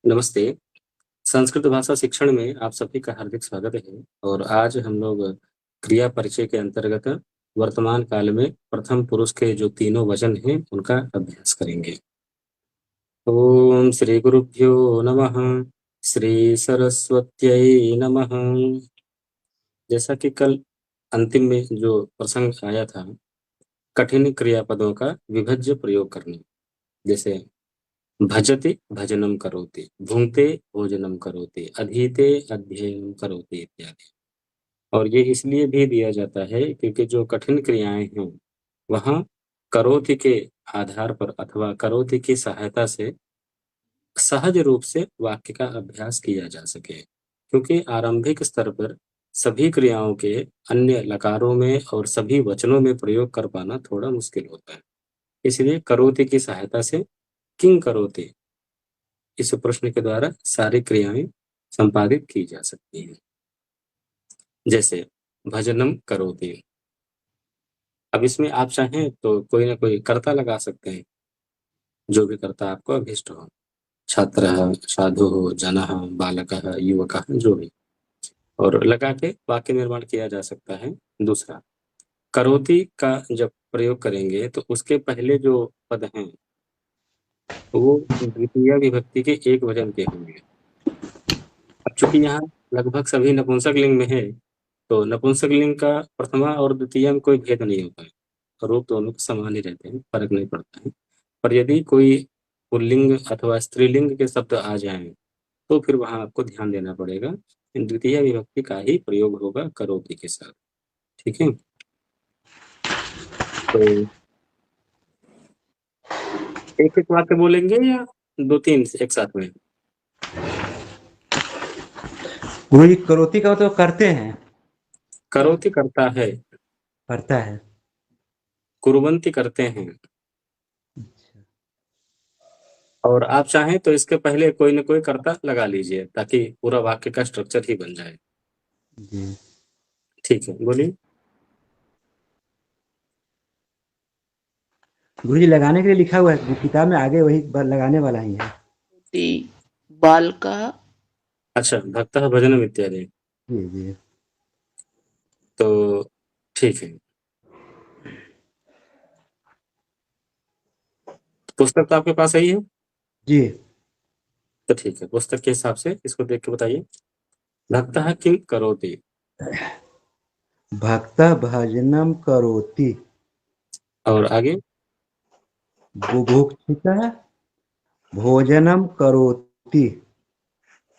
नमस्ते। संस्कृत भाषा शिक्षण में आप सभी का हार्दिक स्वागत है और आज हम लोग क्रिया परिचय के अंतर्गत वर्तमान काल में प्रथम पुरुष के जो तीनों वचन हैं उनका अभ्यास करेंगे। ओम श्री गुरुभ्यो नमः। श्री सरस्वत्यै नमः। जैसा कि कल अंतिम में जो प्रसंग आया था, कठिन क्रियापदों का विभज्य प्रयोग करने, जैसे भजति भजनम करोति, भुंक्ते भोजनम करोति, अधीते अध्ययनम करोति इत्यादि। और ये इसलिए भी दिया जाता है क्योंकि जो कठिन क्रियाएं हैं वहाँ करोति के आधार पर अथवा करोति की सहायता से सहज रूप से वाक्य का अभ्यास किया जा सके, क्योंकि आरंभिक स्तर पर सभी क्रियाओं के अन्य लकारों में और सभी वचनों में प्रयोग कर पाना थोड़ा मुश्किल होता है। इसलिए करोति की सहायता से किंग करोति इस प्रश्न के द्वारा सारी क्रियाएं संपादित की जा सकती हैं। जैसे भजनम करोति, अब इसमें आप चाहें तो कोई ना कोई कर्ता लगा सकते हैं, जो भी कर्ता आपको अभीष्ट हो, छात्र, साधु, जन, बालक, युवक, जो भी, और लगा के वाक्य निर्माण किया जा सकता है। दूसरा, करोति का जब प्रयोग करेंगे तो उसके पहले जो पद हैं वो द्वितीय विभक्ति के एक वचन के होंगे। अब चूंकि यहाँ लगभग सभी नपुंसक लिंग में है तो नपुंसक लिंग का प्रथमा और द्वितीय में कोई भेद नहीं होता है, रूप दोनों के समान ही रहते हैं, फर्क नहीं पड़ता है। पर यदि कोई पुल्लिंग अथवा स्त्रीलिंग के शब्द आ जाएं तो फिर वहां आपको ध्यान देना पड़ेगा, द्वितीय विभक्ति का ही प्रयोग होगा करोति के साथ। ठीक है, तो एक एक वाक्य बोलेंगे या दो तीन एक साथ में? गुरु जी, करोति का तो करते हैं। करोति करता है, करता है। कुर्वन्ति करते हैं। और आप चाहें तो इसके पहले कोई ना कोई कर्ता लगा लीजिए ताकि पूरा वाक्य का स्ट्रक्चर ही बन जाए। जी। ठीक है, बोलिए। गुरु जी, लगाने के लिए लिखा हुआ है किताब में, आगे वही लगाने वाला ही है। बालका। अच्छा, भक्तः भजनम इत्यादि। जी जी। तो ठीक है, पुस्तक तो आपके पास ही है। जी। तो ठीक है, पुस्तक के हिसाब से इसको देख के बताइए। भक्तः किं करोति, भक्तः भजनम करोति, और आगे बुभुक्षितः भोजनम करोति।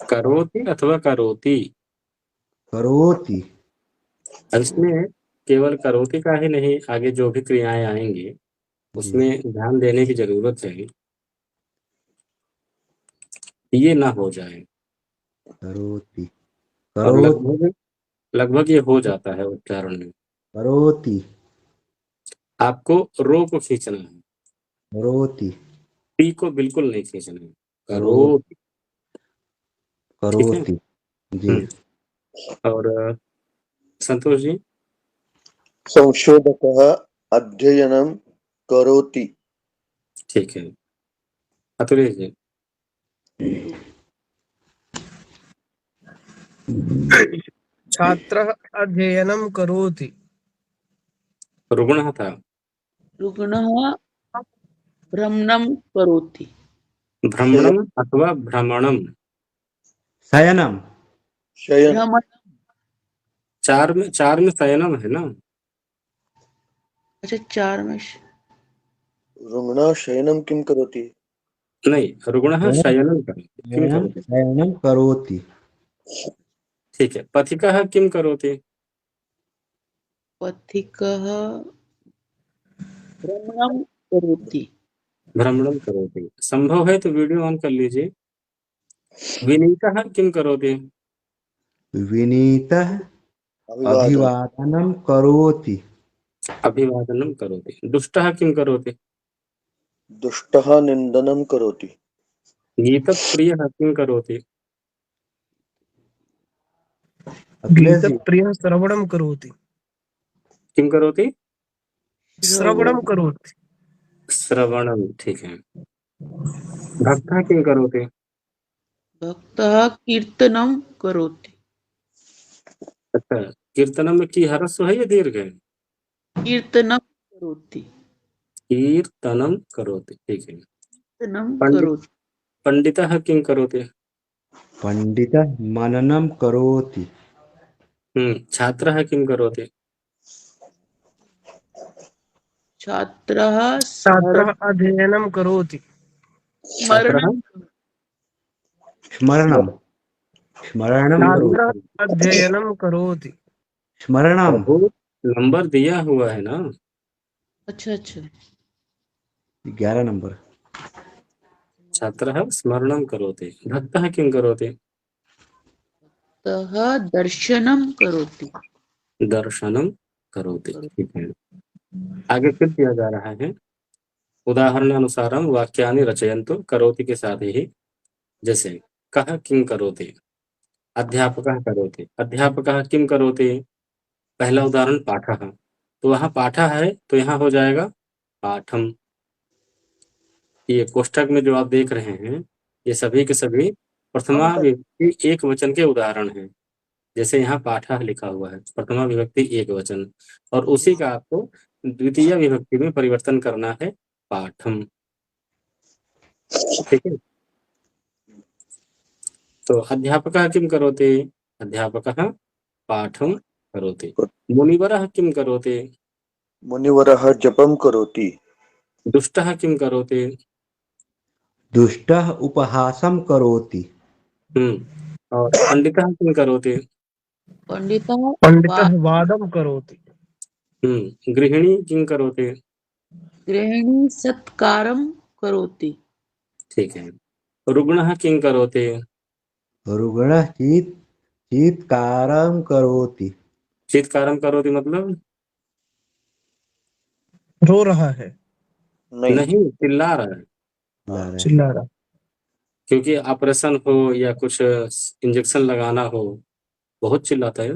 करोति अथवा करोति। करोति। अब इसमें केवल करोति का ही नहीं, आगे जो भी क्रियाएं आएंगी जी। उसमें ध्यान देने की जरूरत है, ये ना हो जाए। करोति। और करोति। लगभग लगभग ये हो जाता है उच्चारण में। करोति। आपको रो को खींचना है, करोति। पी को बिल्कुल नहीं खींचना है। करोति। करोति। ठीक है। करोति। जी। और संतोष जी। संशोधकः अध्ययनं करोति। ठीक है, अतुलेश जी। छात्रः अध्ययनं करोति। रुग्णः था, रुग्णः भ्रमणं करोति। भ्रमणम अथवा भ्रमणम। शयनम। शयन भ्रमण। चार में शयनम है ना। अच्छा, 4 में रुग्णः शयनं किं करोति? नहीं, रुग्णः शयनम करोति, किम शयनम करोति। शयनम करोति। ठीक है, पथिकः किम करोति। पथिकः भ्रमणं करोति। भ्रमणम करोति। संभव है तो वीडियो ऑन कर लीजिए। विनीतः किम करोति। विनीतः अभिवादन अभिवादनम करोति। अभिवादनम करोति। दुष्टः किम करोति। दुष्टः निन्दनं करोति। गीतप्रियः किम करोति। अखिलेश जी। गीतप्रियः श्रवणं करोति। किम करोति। श्रवणं करोति। श्रवणम। ठीक है, भक्तः किम करोति। भक्तः कीर्तनं करोति। अच्छा, कीर्तनम में की हरस्व है या दीर्घ है? कीर्तनं करोति। कीर्तनम करोति, ठीक है। कीर्तनं पंडित करोति। पंडितः किं करोति? पंडितः मननं करोति। छात्रः किं करोति? छात्रः छात्रः अध्ययनं करोति। छात्रः स्मरणं स्मरणं छात्रः करोति। अध्ययनं करोति। स्मरणं बहुत नंबर दिया हुआ है ना। अच्छा अच्छा 11 नंबर। छात्रः स्मरणं करोति। भक्तः किं करोति? तः दर्शनं करोति। दर्शनं करोति, ठीक है। आगे फिर दिया जा रहा है, उदाहरणानुसारं वाक्यानि रचयन्तु करोति के साथ ही। जैसे कः किं करोति, अध्यापकः करोति, अध्यापकः किं करोति। पहला उदाहरण पाठः, तो वहाँ पाठः है तो यहाँ हो जाएगा पाठम। ये कोष्ठक में जो आप देख रहे हैं ये सभी के सभी प्रथमा विभक्ति एक वचन के उदाहरण हैं। जैसे यहाँ पाठः लिखा हुआ है, प्रथमा विभक्ति एक वचन, और उसी का आपको द्वितीय विभक्ति में परिवर्तन करना है, पाठम। ठीक है। तो अध्यापकः किं करोति, अध्यापकः पाठं करोति। मुनिवरः किं करोति, मुनिवरः जपं करोति। दुष्टः किं करोति। दुष्टः उपहासं करोति। और पंडितः किं करोति, पंडितः पंडितः वादं करोति। गृहिणी किं करोति। गृहिणी सत्कारं करोति। ठीक है। रुग्णः किं करोति, रुग्णः चीत्कारं करोति। चीत्कारं करोति मतलब रो रहा है, नहीं चिल्ला रहा है। चिल्ला रहा। क्योंकि ऑपरेशन हो या कुछ इंजेक्शन लगाना हो, बहुत चिल्लाता है,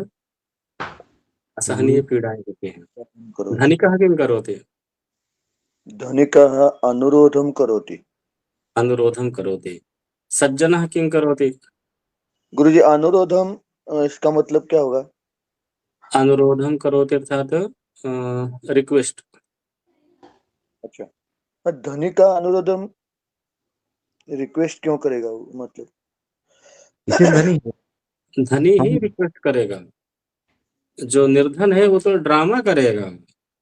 असहनीय पीड़ाएं होती हैं। धनिकः किं करोति, धनिकः अनुरोधं करोति। अनुरोधं करोति। सज्जनः किं करोति, गुरुजी अनुरोधम इसका मतलब क्या होगा? अनुरोधं करोति अर्थात रिक्वेस्ट। अच्छा, धनिका अनुरोधम रिक्वेस्ट क्यों करेगा वो, मतलब इसे धनी है। धनी ही रिक्वेस्ट करेगा, जो निर्धन है वो तो ड्रामा करेगा,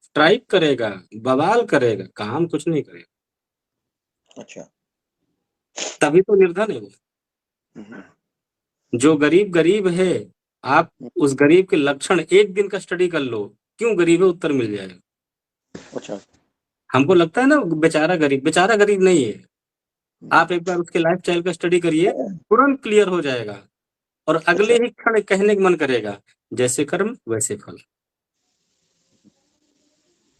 स्ट्राइक करेगा, बवाल करेगा, काम कुछ नहीं करेगा। अच्छा। तभी तो निर्धन है वो। जो गरीब गरीब है, आप उस गरीब के लक्षण एक दिन का स्टडी कर लो, क्यों गरीब है उत्तर मिल जाएगा। अच्छा। हमको लगता है ना बेचारा गरीब नहीं है। आप एक बार उसके लाइफ स्टाइल का स्टडी करिए, तुरंत क्लियर हो जाएगा, और अगले ही क्षण कहने का मन करेगा, जैसे कर्म वैसे फल।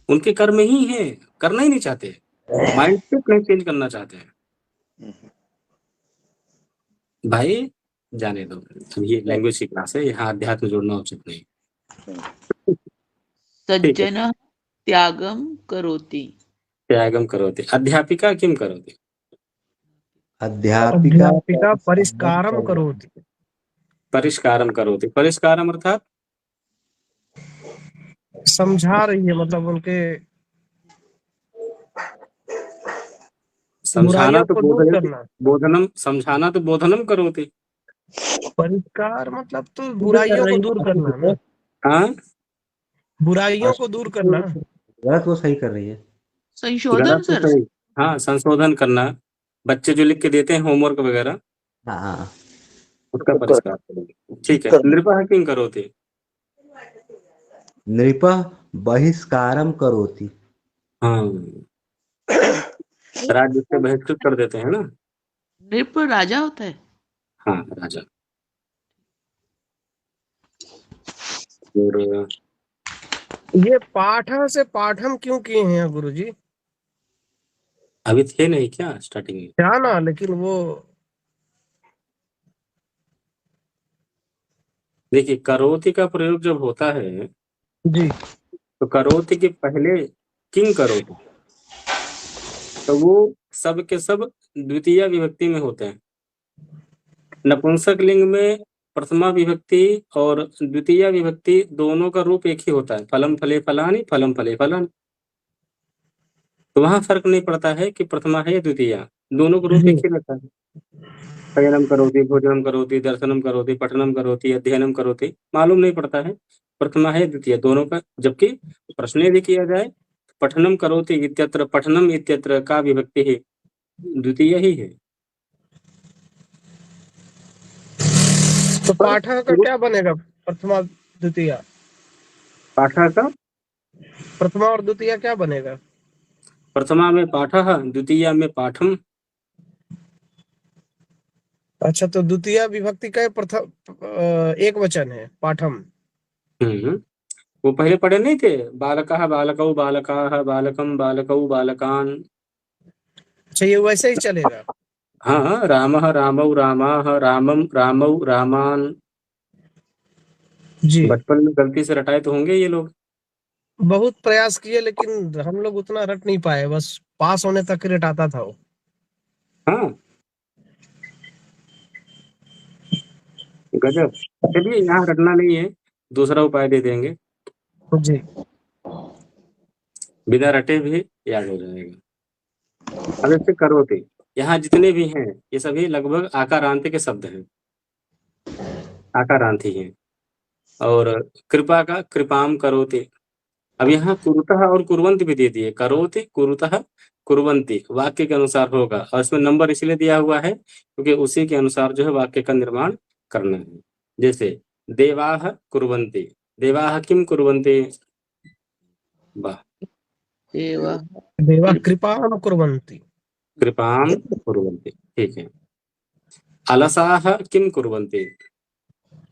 उनके कर्म ही है, करना ही नहीं चाहते, माइंडसेट नहीं चेंज करना चाहते हैं। भाई जाने दो, ये लैंग्वेज की क्लास है, यहाँ अध्यात्म जोड़ना उचित नहीं। सज्जनः त्यागं करोति। त्यागं करोति। अध्यापिका किं करोति, अध्यापिका परिष्कारं करोति। परिष्कारं करोति। परिष्कारम अर्थात समझा रही है, मतलब उनके समझाना तो को दूर करना। बोधनम, समझाना तो बोधनम करोति। परिष्कार मतलब तो बुराइयों को दूर करना ना। हाँ, बुराइयों को दूर करना। गलत वो सही कर रही है। संशोधन गलत तो सर। सही, हाँ संशोधन करना। बच्चे जो लिख के देते हैं होमवर्क वगैरह, हाँ उसका परिष्कार करोगे। ठीक है। नृपः किं करोति, नृपः बहिष्कारं करोति। हाँ राज्य से बहिष्कृत कर देते हैं ना। नृप राजा होता है। हाँ राजा। और ये पाठ से पाठम क्यों किए हैं गुरुजी? अभी थे नहीं क्या स्टार्टिंग में? क्या ना, लेकिन वो देखिए करोति का प्रयोग जब होता है जी, तो करोति के पहले किंग करोति, तो वो सब के सब द्वितीय विभक्ति में होते हैं। नपुंसक लिंग में प्रथमा विभक्ति और द्वितीय विभक्ति दोनों का रूप एक ही होता है, फलम फले फलानि, फलम फले फलानि। तो वहां फर्क नहीं पड़ता है कि प्रथमा है या द्वितीय, दोनों का रूप जी एक ही रहता है। शयनम करोति, भोजनम करोति, दर्शनम करोति, पठनम करोति, अध्ययनम करोति, मालूम नहीं पड़ता है प्रथमा है द्वितीय दोनों का। जबकि प्रश्न यदि किया जाए पठनम करोति इत्यत्र, पठनम इत्यत्र का विभक्ति है द्वितीय ही है। तो पाठा का क्या बनेगा? प्रथमा द्वितीय, पाठा का प्रथमा और द्वितीय क्या बनेगा? प्रथमा में पाठः, द्वितीय में पाठम। अच्छा, तो द्वितीय विभक्ति का प्रथम एक वचन है पाठम। वो पहले पढ़े नहीं थे, बालकः बालकौ बालकाः, बालकम बालकौ बालकान। अच्छा, ये वैसे ही चलेगा। हाँ, रामः रामौ रामाः, रामम रामौ रामान। जी, बचपन में गलती से रटाए तो होंगे ये लोग। बहुत प्रयास किए लेकिन हम लोग उतना रट नहीं पाए, बस पास होने तक ही रटाता था वो। हाँ, गजब। चलिए यहाँ रटना नहीं है, दूसरा उपाय दे देंगे, जी बिना रटे भी याद हो जाएगा। अब इससे करोति, यहाँ जितने भी हैं ये सभी लगभग आकारांत के शब्द हैं, आकारांत ही हैं। और कृपा का कृपाम करोति। अब यहाँ कुरुतः और कुर्वन्ति भी दे दिए, करोति कुरुतः कुर्वन्ति वाक्य के अनुसार होगा, और इसमें नंबर इसलिए दिया हुआ है क्योंकि उसी के अनुसार जो है वाक्य का निर्माण करना है। जैसे देवाः कुर्वन्ति, देवाः किम कुर्वन्ति, वाह, देवा देवा कृपां कुर्वन्ति। कृपां कुर्वन्ति, ठीक है। अलसाः किम कुर्वन्ति,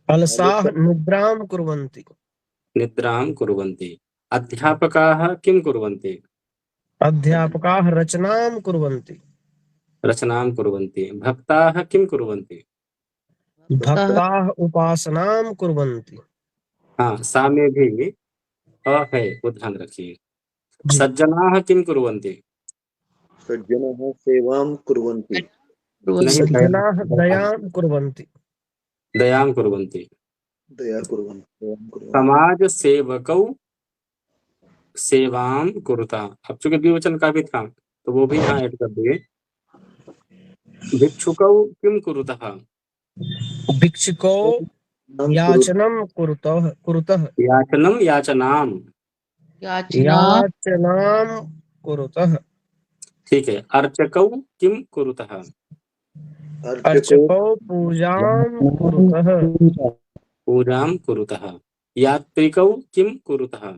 अलसाः निद्रां कुर्वन्ति। निद्रां कुर्वन्ति। अध्यापकाः किम कुर्वन्ति, अध्यापकाः रचनां कुर्वन्ति। रचनां कुर्वन्ति। भक्ताः किम कुर्वन्ति, भक्ताः उपासनां कुर्वन्ति। हाँ, सा में भी अ है, वो ध्यान रखिए। जी। सज्जनाः किम कुर्वन्ति, सज्जनः सेवां कुर्वन्ति। नहीं, सज्जनाः दयां कुर्वन्ति। दयां कुर्वन्ति। दया कुर्वन्ति, सेवां कुर्वन्ति। समाज सेवकौ सेवां कुरुता। अब चूंकि द्विवचन का भी था तो वो भी यहाँ ऐड कर दिए। भिक्षुकौ किम कुरुतः, भिक्षुको याचनं कुरुतः। याचनम याचनाम, याचना याचनां कुरुतः। ठीक है। अर्चकौ किम कुरुतः, अर्चको पूजां कुरुतः। पूजां कुरुतः। यात्रिकौ किम कुरुतः,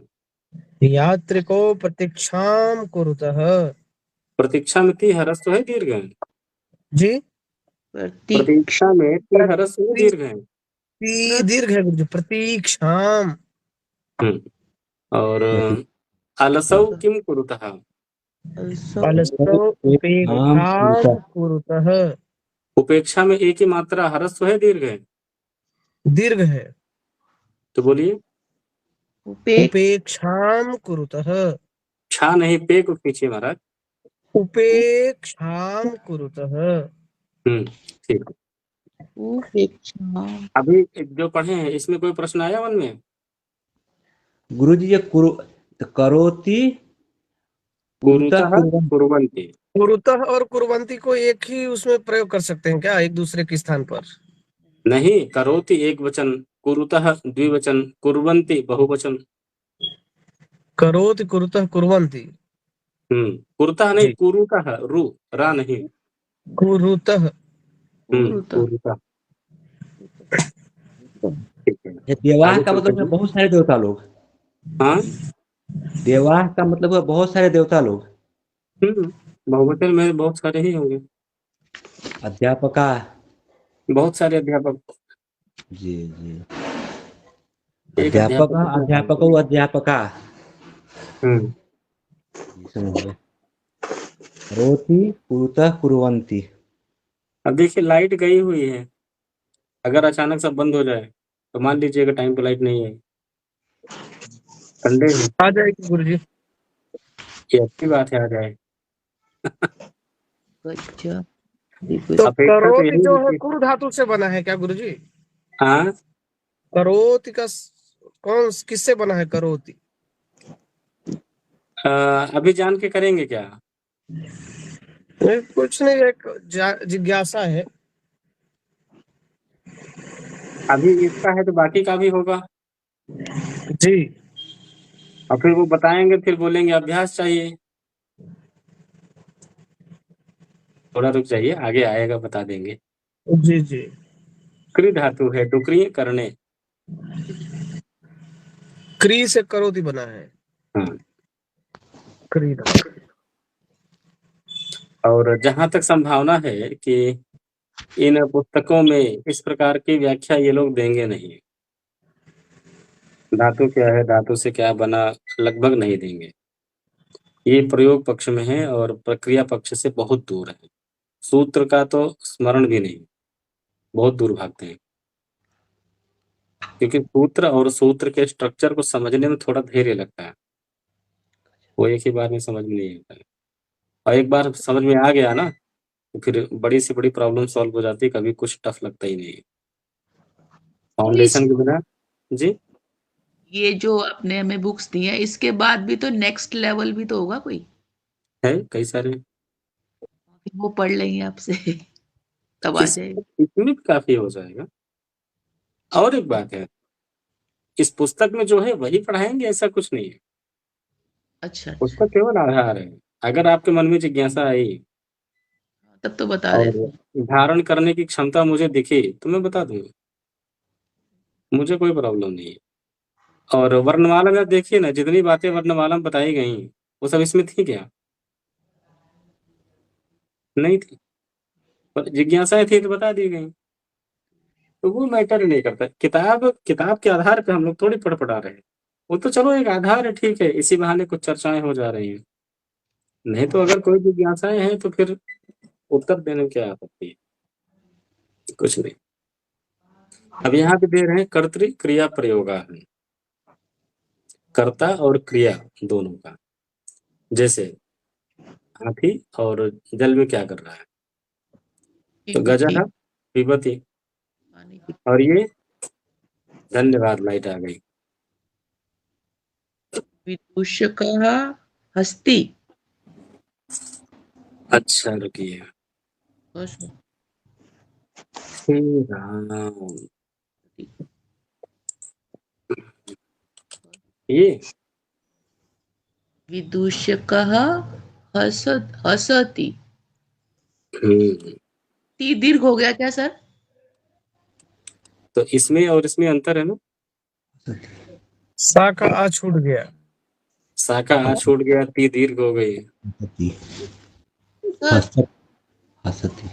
यात्रिको प्रतीक्षां कुरुतः। प्रतीक्षा में ती हरस तो है दीर्घ है, जी, प्रतीक्षा प्रतीक्षा में ती हरस तो है दीर्घ है। दीर्घ है गुरुजी, प्रतीक्षां। और अलसौ किम कुरुतः, अलसो उपेक्षां कुरुतः। उपेक्षा में एक ही मात्रा हरस तो है दीर्घ है, दीर्घ है, तो बोलिए। उपेक्षां कुरुतः। छा नहीं, पे को खींचिए महाराज। उपेक्षां कुरुतः। ठीक है। उपेक्षा अभी जो पढ़े हैं इसमें कोई प्रश्न आया मन में? गुरुजी ये करोति कुरुतः कुर्वन्ति, कुरुतः और कुर्वन्ति को एक ही उसमें प्रयोग कर सकते हैं क्या, एक दूसरे के स्थान पर? नहीं, करोति एक वचन, कुरुतः द्विवचन, कुर्वन्ति बहुवचन। करोति कुरुतः कुर्वन्ति। कुरुतः नहीं, कुरुतः, रु रा नहीं, कुरुतः। कुरुतः। ठीक है। ये देवाह का मतलब है बहुत सारे देवता लोग। हाँ, देवाह का मतलब है बहुत सारे देवता लोग। बहुवचन में बहुत सारे ही होंगे, अध्यापका, बहुत सारे अध्यापक। जी जी, एक अध्यापक अध्यापक अध्यापका। करोति कुरुतः कुर्वन्ति। अब देखिए लाइट गई हुई है, अगर अचानक सब बंद हो जाए तो मान लीजिएगा टाइम पे लाइट नहीं है, संडे है, आ जाएगी गुरुजी। ये अच्छी बात है, आ जाए। बच्चा तो अपेक्षा तो करोति यही जो है है कि कुर धातु से बना है क्या गुरुजी? हाँ, करोति का कौन किससे बना है करोति? अभी जान के करेंगे क्या? नहीं, कुछ नहीं, एक जिज्ञासा है। अभी इसका है तो बाकी का भी होगा, जी और फिर वो बताएंगे, फिर बोलेंगे अभ्यास चाहिए। थोड़ा रुक जाइए, आगे आएगा, बता देंगे। जी जी। कृ धातु है, डुकरी करने। क्री से करोति बना है। हाँ, क्री धातु। और जहां तक संभावना है कि इन पुस्तकों में इस प्रकार की व्याख्या ये लोग देंगे नहीं, धातु क्या है, धातु से क्या बना, लगभग नहीं देंगे। ये प्रयोग पक्ष में है और प्रक्रिया पक्ष से बहुत दूर है। सूत्र का तो स्मरण भी नहीं, बहुत दूर भागते हैं, क्योंकि सूत्र और सूत्र के स्ट्रक्चर को समझने में थोड़ा धैर्य लगता है, वो एक ही बार में समझ में नहीं आता है। और एक बार समझ में आ गया ना, तो फिर बड़ी से बड़ी प्रॉब्लम सॉल्व हो जाती है, कभी कुछ टफ लगता ही नहीं है फाउंडेशन के बिना। जी, ये जो आपने हमें बुक्स दी है, इसके बाद भी तो नेक्स्ट लेवल भी तो होगा कोई, है कई सारे। फिर वो पढ़ लेंगे आपसे तब आ जाएगा। इसमें भी काफी हो जाएगा। और एक बात है, इस पुस्तक में जो है वही पढ़ाएंगे, ऐसा कुछ नहीं है। अच्छा अच्छा, पुस्तक केवल आधार है। अगर आपके मन में जिज्ञासा आई तब तो बता और देते। धारण करने की क्षमता मुझे दिखी तो मैं बता दूंगा, मुझे कोई प्रॉब्लम नहीं है। और वर्णमाला में आप देखिए ना, जितनी बातें वर्णमाला में बताई गई वो सब इसमें थी क्या? नहीं थी, पर जिज्ञासाएं थी तो बता दी गई। तो वो मैटर नहीं करता, किताब किताब के आधार पे हम लोग थोड़ी पढ़ा रहे हैं। वो तो चलो एक आधार है, ठीक है, इसी बहाने कुछ चर्चाएं हो जा रही हैं। नहीं तो अगर कोई जिज्ञासाएं हैं तो फिर उत्तर देने में क्या आपत्ति है? कुछ नहीं। अब यहाँ पे दे रहे हैं कर्तृ क्रिया प्रयोगाहम, कर्ता और क्रिया दोनों का। जैसे हाथी और जल में क्या कर रहा है, तो विभूति, गजः पिबति, पानी की और ये धन्यवाद, लाइट आ गई। विदूषकः हस्ति। अच्छा रुकिए, हे राम, ये विदूषकः हसति। हम्म, टी दीर्घ हो गया क्या सर? तो इसमें और इसमें अंतर है ना। सा का आ छूट गया। सा का आ छूट गया, ती दीर्घ हो गई। सर, हसती।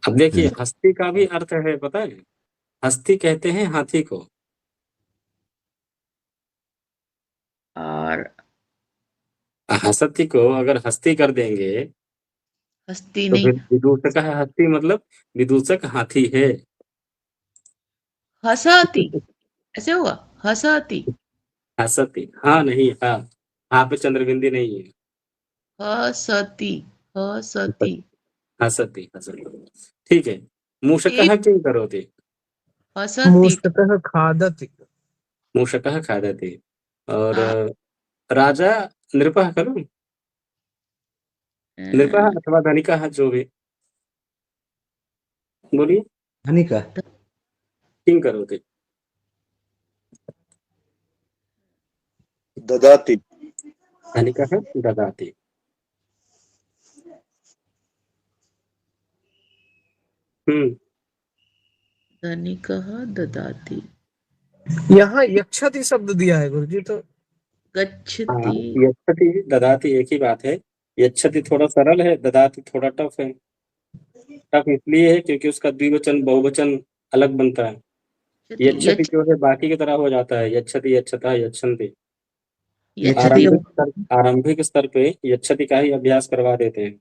अब देखिए, हस्ती का भी अर्थ है, पता है, हस्ती कहते हैं हाथी को। और हसती को अगर हस्ती कर देंगे हस्ती तो नहीं, फिर विदूषक है, हस्ती मतलब विदूषक हाथी है। हसती ऐसे होगा, हसती, हसती, हाँ नहीं, हाँ, हाँ पे चंद्रबिंदी नहीं है। हसती, हसती। हसती, हसती, ठीक है। मूषकः एक किं करोति, हसती। मूषकः खादति। मूषकः खादति। और हाँ, राजा नृपः खलु, नृपः अथवा धनिकः, जो भी बोलिए, धनी का किं करोति, ददाति। धनिकः ददाति। हम्म, धनिकः ददाति। यहाँ यक्षति शब्द दिया है गुरुजी, तो हाँ, गच्छति। यच्छति ददाति एक ही बात है। यच्छति थोड़ा सरल है, ददाति थोड़ा टफ है। टफ इसलिए है क्योंकि उसका द्विवचन बहुवचन अलग बनता है। यच्छति जो है बाकी की तरह हो जाता है, यच्छति, यच्छतः, यच्छन्ति। यच्छति आरंभिक स्तर पे यच्छति का ही अभ्यास करवा देते हैं,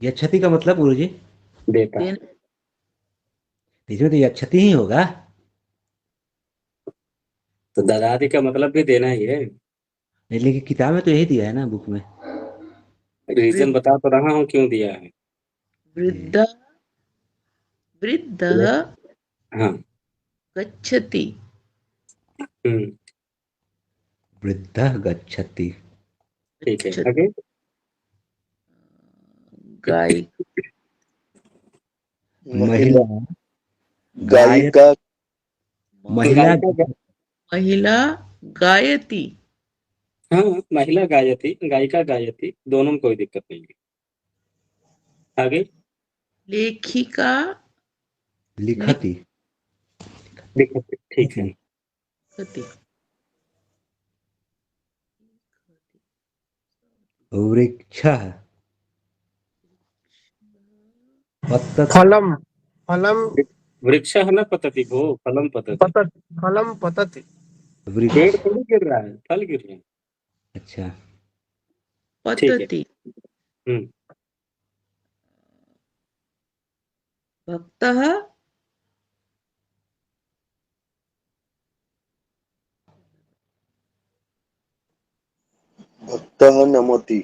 यक्षति का मतलब गुरुजी, देता। इसमें तो यक्षति ही होगा। तो ददाति का मतलब भी देना ही है। नहीं, लेकिन किताब में तो यही दिया है ना, बुक में। रीजन बता तो रहा हूँ क्यों दिया है। वृद्ध वृद्धः हाँ। गच्छति। वृद्धः गच्छति। ठीक है, गच्छति। आगे। गाय महिला गायिका महिला महिला गायति। हाँ, महिला गायती, गायिका गायती, दोनों में कोई दिक्कत नहीं है। आगे। लेखिका लिखति। लिखती, ठीक है। लिखति। वृक्षः पतति। फलम फलम वृक्षः न पतति भो, फलम पतति। पतति। फलम पतति। वृक्ष पेड़ थोड़ी गिर रहा है, फल गिर रहे हैं। अच्छा। ठीक है। पतति। हम्म। भक्तः भक्तः नमति।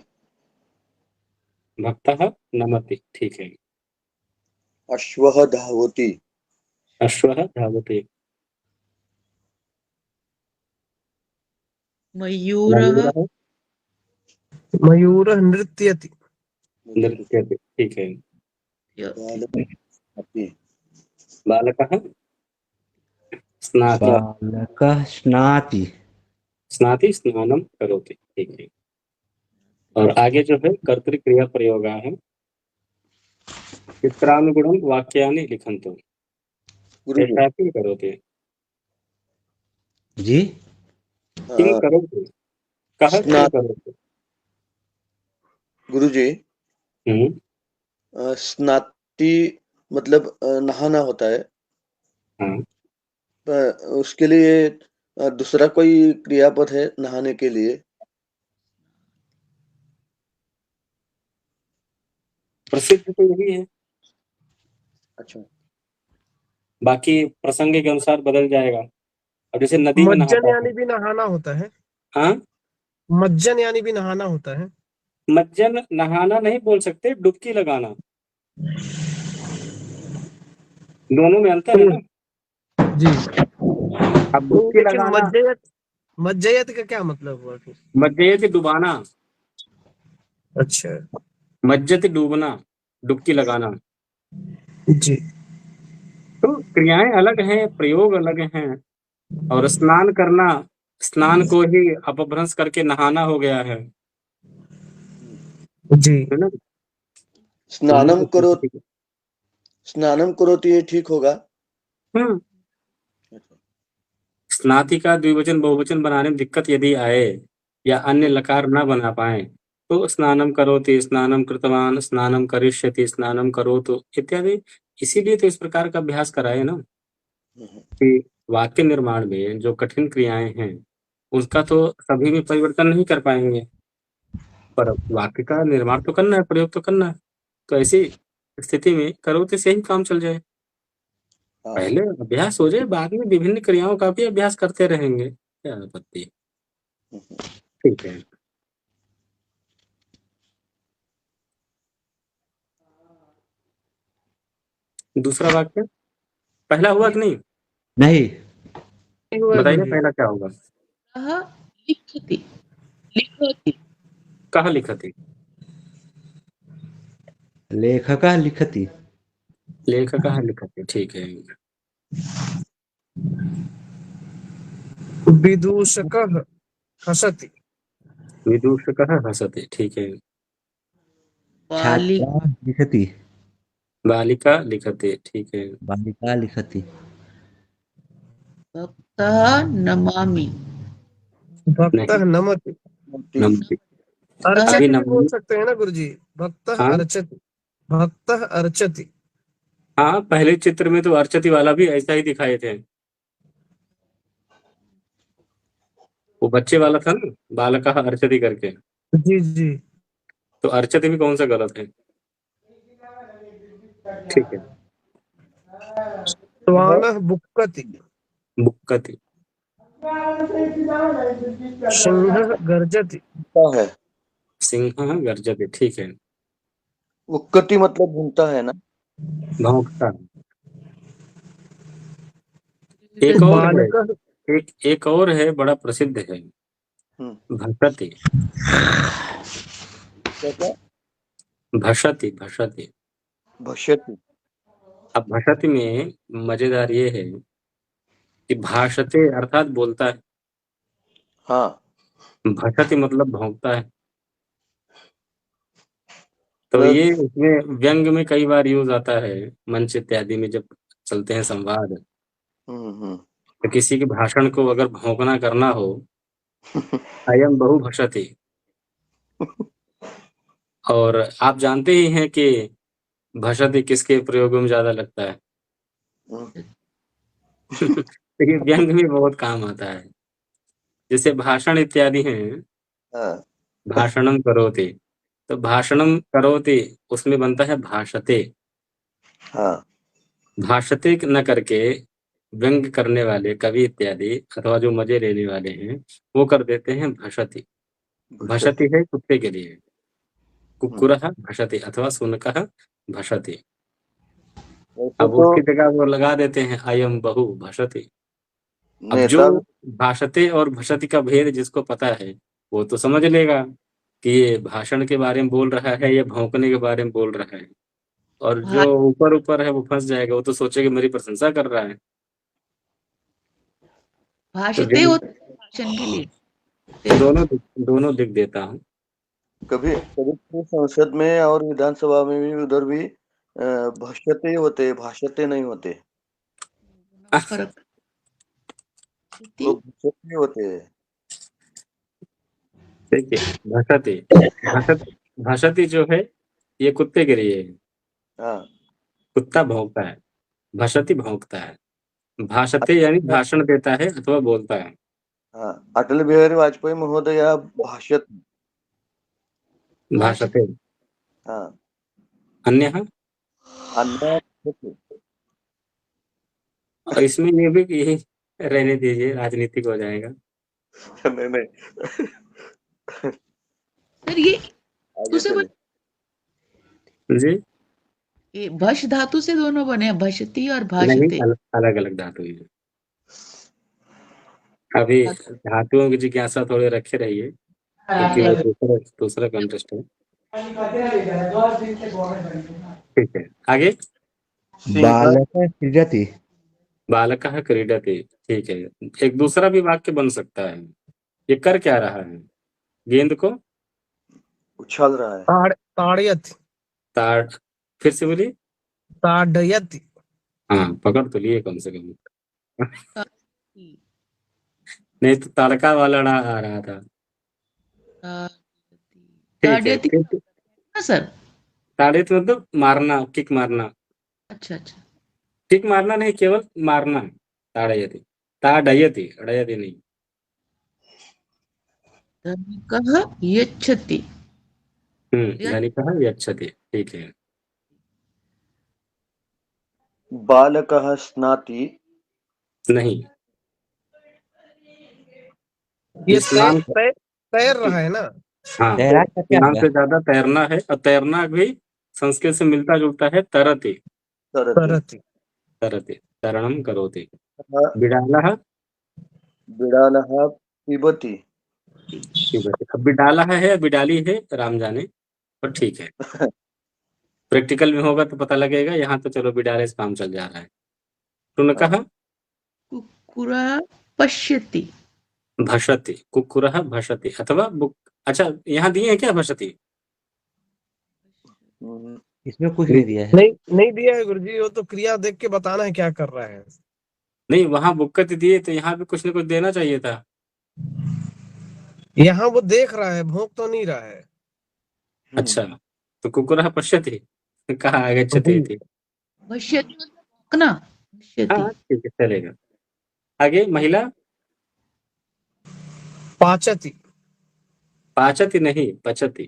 भक्तः नमति, ठीक है। अश्वः धावति। अश्वः धावति। मयूरः मयूरः मयूरः नृत्यति। नृत्यति, ठीक है। बालकः बालकः स्नाति। बालकः स्नाति। स्नाति स्नानं करोति, ठीक है। और आगे जो है कर्तृक्रिया प्रयोगा है। चित्रानुगुणं वाक्यानि लिखन्तु। गुरुजी ऐसा किं करोति? जी किं करोति? कः किं स्नाति। करोति? गुरुजी स्नाति मतलब नहाना होता है। हाँ। उसके लिए दूसरा कोई क्रियापद है नहाने के लिए? प्रसिद्ध तो यही है, अच्छा। बाकी प्रसंग के अनुसार बदल जाएगा। अब जैसे नदी में मज्जन नहाता यानी है। भी नहाना होता है। हाँ, मज्जन यानी भी नहाना होता है। मज्जन नहाना नहीं बोल सकते, डुबकी लगाना। दोनों में अंतर है ना। जी। अब डुबकी लेकिन लगाना, मज्जयत का क्या मतलब हुआ फिर? मज्जयति डुबाना, अच्छा मज्जति डूबना, डुबकी लगाना। जी। तो क्रियाएं अलग हैं, प्रयोग अलग हैं। और स्नान करना, स्नान को ही अपभ्रंश करके नहाना हो गया है जी। ना। स्नानम करोति ये ठीक होगा? स्नाति का द्विवचन बहुवचन बनाने में दिक्कत यदि आए या अन्य लकार न बना पाए तो स्नानम करोति, स्नानम कृतवान, स्नानम करिष्यति, स्नानम करोतु इत्यादि। इसीलिए तो इस प्रकार का अभ्यास कराए ना, कि वाक्य निर्माण में जो कठिन क्रियाएं हैं उसका तो सभी में परिवर्तन नहीं कर पाएंगे, पर वाक्य का निर्माण तो करना है, प्रयोग तो करना है। तो ऐसी स्थिति में करोति से ही काम चल जाए। पहले अभ्यास हो जाए, बाद में विभिन्न क्रियाओं का भी अभ्यास करते रहेंगे, क्या आपत्ति है। ठीक है। दूसरा वाक्य पहला हुआ कि नहीं? नहीं बताइए पहला क्या होगा? सः लिखति। लिखति। कहाँ लिखति? लेखकः लिखति। लेखकः लिखति, ठीक है। विदूषकः हसति। विदूषकः हसति, ठीक है। बालिका छात्रा लिखति। बालिका लिखति, ठीक है। बालिका लिखति। भक्तः नमामि। भक्तः नमति। नमति। अर्चति अभी भी बोल नमामि। सकते हैं ना गुरुजी? भक्तः हाँ? अर्चति। भक्तः अर्चति। हाँ, पहले चित्र में तो अर्चति वाला भी ऐसा ही दिखाए थे, वो बच्चे वाला था ना, बालकः अर्चति करके। जी जी। तो अर्चति भी कौन सा गलत है? ठीक है। श्वानः बुक्कति। बुक्कति। सिंहः गर्जति। है सिंहः गर्जति, ठीक है। उक्कति मतलब भूनता है ना? भौंकता। एक और है, बालकः एक और है, बड़ा प्रसिद्ध है, हम्म, भषति। क्या? भषति भषति। भष्यति। अब भषति में मजेदार ये है कि भाषते अर्थात बोलता है, हाँ, भषति मतलब भौंकता है। तो मतलब ये इसमें व्यंग में कई बार यूज आता है, मंच इत्यादि में जब चलते हैं संवाद, हम्म। तो किसी के भाषण को अगर भौंकना करना हो, अयम बहु भषति। और आप जानते ही हैं कि भषति किसके प्रयोग में ज्यादा लगता है। हम्म, लेकिन व्यंग में बहुत काम आता है, जैसे भाषण इत्यादि हैं, हाँ, भाषणम करोति, तो भाषणम करोति उसमें बनता है भाषते। हाँ, भाषते न करके व्यंग करने वाले कवि इत्यादि अथवा जो मजे लेने वाले हैं, वो कर देते हैं भषति। भष्यति। भषति है कुत्ते के लिए, हम्म, कुक्कुरः भषति अथवा शुनकः भषति। वैसे अब तो उसकी जगह वो लगा देते हैं अयम बहु भषति। अब जो नेता भाषते और भषति का भेद जिसको पता है, वो तो समझ लेगा कि ये भाषण के बारे में बोल रहा है, ये भौंकने के बारे में बोल रहा है। और भा, जो ऊपर ऊपर है वो फंस जाएगा, वो तो सोचेगा मेरी प्रशंसा कर रहा है। तो भाषते होते हैं भाषण के लिए। दोनों दिख देता हूँ। कभी कभी तो संसद में और विधानसभा में भी उधर भी भष्यते होते, भाषते नहीं होते, फर्क वो भष्यते होते हैं। देखिए, भषति भषति भषति जो है ये कुत्ते के लिए है, हाँ, कुत्ता भौंकता है, भषति भौंकता है, भाषते यानी भाषण देता है अथवा बोलता है। हाँ, अटल बिहारी वाजपेयी महोदय भाष्यत। भाषते। हाँ, अन्यः, अन्य और इसमें ये भी यही रहने दीजिए, राजनीतिक हो जाएगा। नहीं नहीं, सर ये आगे से चले। जी ये भष धातु से दोनों बने हैं, भषती और नहीं, भाषते। अलग अलग धातु है। अभी धातुओं की जिज्ञासा थोड़े रखे रहिए, क्योंकि वो दूसरा कंटेस्ट है। ठीक है, आगे। बालकः क्रीडति। बालकः क्रीडति, ठीक है। एक दूसरा भी वाक्य बन सकता है, ये कर क्या रहा है, गेंद को उछाल रहा है। ताड़यति। ताड़, फिर से बोलिए। ताड़यति। हाँ, पकड़ तो लिए कम से कम, नहीं तो तड़का वाला ना आ रहा था। ठीक है, सर ताड़ित मतलब मारना, किक मारना। अच्छा अच्छा, किक मारना नहीं, केवल मारना। ताड़यति, ताड़यति, अड़यति नहीं। धनिकः यच्छति। धनिकः यच्छति, ठीक है। बालकः स्नाति। नहीं, ये स्नान, तैर रहा है ना। हाँ, तैराक का क्या स्नान होगा? से ज्यादा तैरना है, और तैरना भी संस्कृत से मिलता जुलता है, तरति। तरति। तरति, तरणम करोति। हाँ, बिडालः, बिडालः पिबति। पिबति। अब बिडाला है बिडाली है, राम जाने, पर ठीक है, प्रैक्टिकल में होगा तो पता लगेगा। यहाँ तो चलो बिडाले से काम चल जा रहा है। शुनकः कुक्कुरः पश्यति। भषति, कुक्कुरः भषति अथवा अच्छा, यहाँ दिए हैं क्या भषति? इसमें कुछ नहीं दिया है। नहीं दिया है गुरुजी, वो तो क्रिया देख के बताना है क्या कर रहा है। नहीं, वहां बुक्कत दिए, तो यहाँ भी कुछ न कुछ देना चाहिए था। यहाँ वो देख रहा है, भोंक तो नहीं रहा है। अच्छा, तो कुक्कुरः पश्यति कहा आगच्छति इति। पश्यति मतलब भौंकना, पश्यति। हाँ, ठीक है, चलेगा। आगे, महिला पाचति। पाचति नहीं, पचति।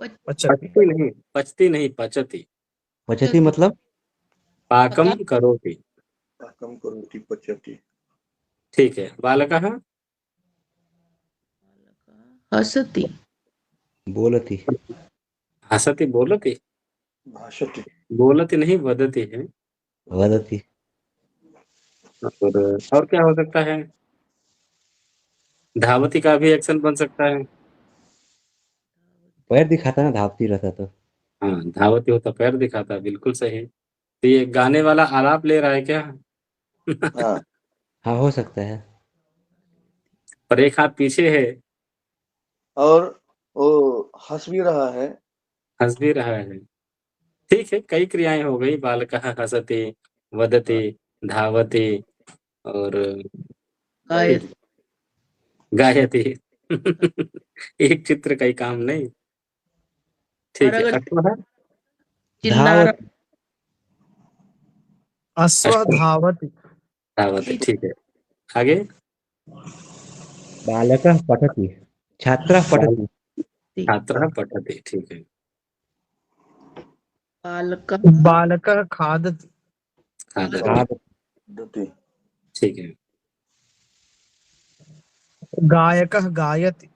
पचति नहीं, पचती नहीं, पचति। पचती मतलब पाकम करोति। पाकं करोति पच्यति। ठीक है। बालकः हसति। बोलती। हसति, बोलति। भाषति। बोलति नहीं, वदति है। वदती। और क्या हो सकता है? धावती का भी एक्शन बन सकता है। पैर दिखाता ना, धावती रहता तो। हाँ, धावती होता पैर दिखाता, बिल्कुल सही। तो ये गाने वाला आलाप ले रहा है क्या? हाँ हाँ, हो सकता है। पर एक हाथ पीछे है, और वो हंस भी रहा है। हंस भी रहा है। ठीक है, कई क्रियाएं हो गई, बालकः हसति, वदति, धावति और गायत्री गायति। एक चित्र कई काम नहीं। और ठीक है, अगर अश्वः चिल्ला रहा धावत अश्व अश्वः धावति। धावति। ठीक है, आगे बालकः पठति, छात्रः बाल पठति। छात्रः पठति। ठीक है, बालकः बालकः खादति। खादति। खादति, दति ठीक है, गायकः गायति।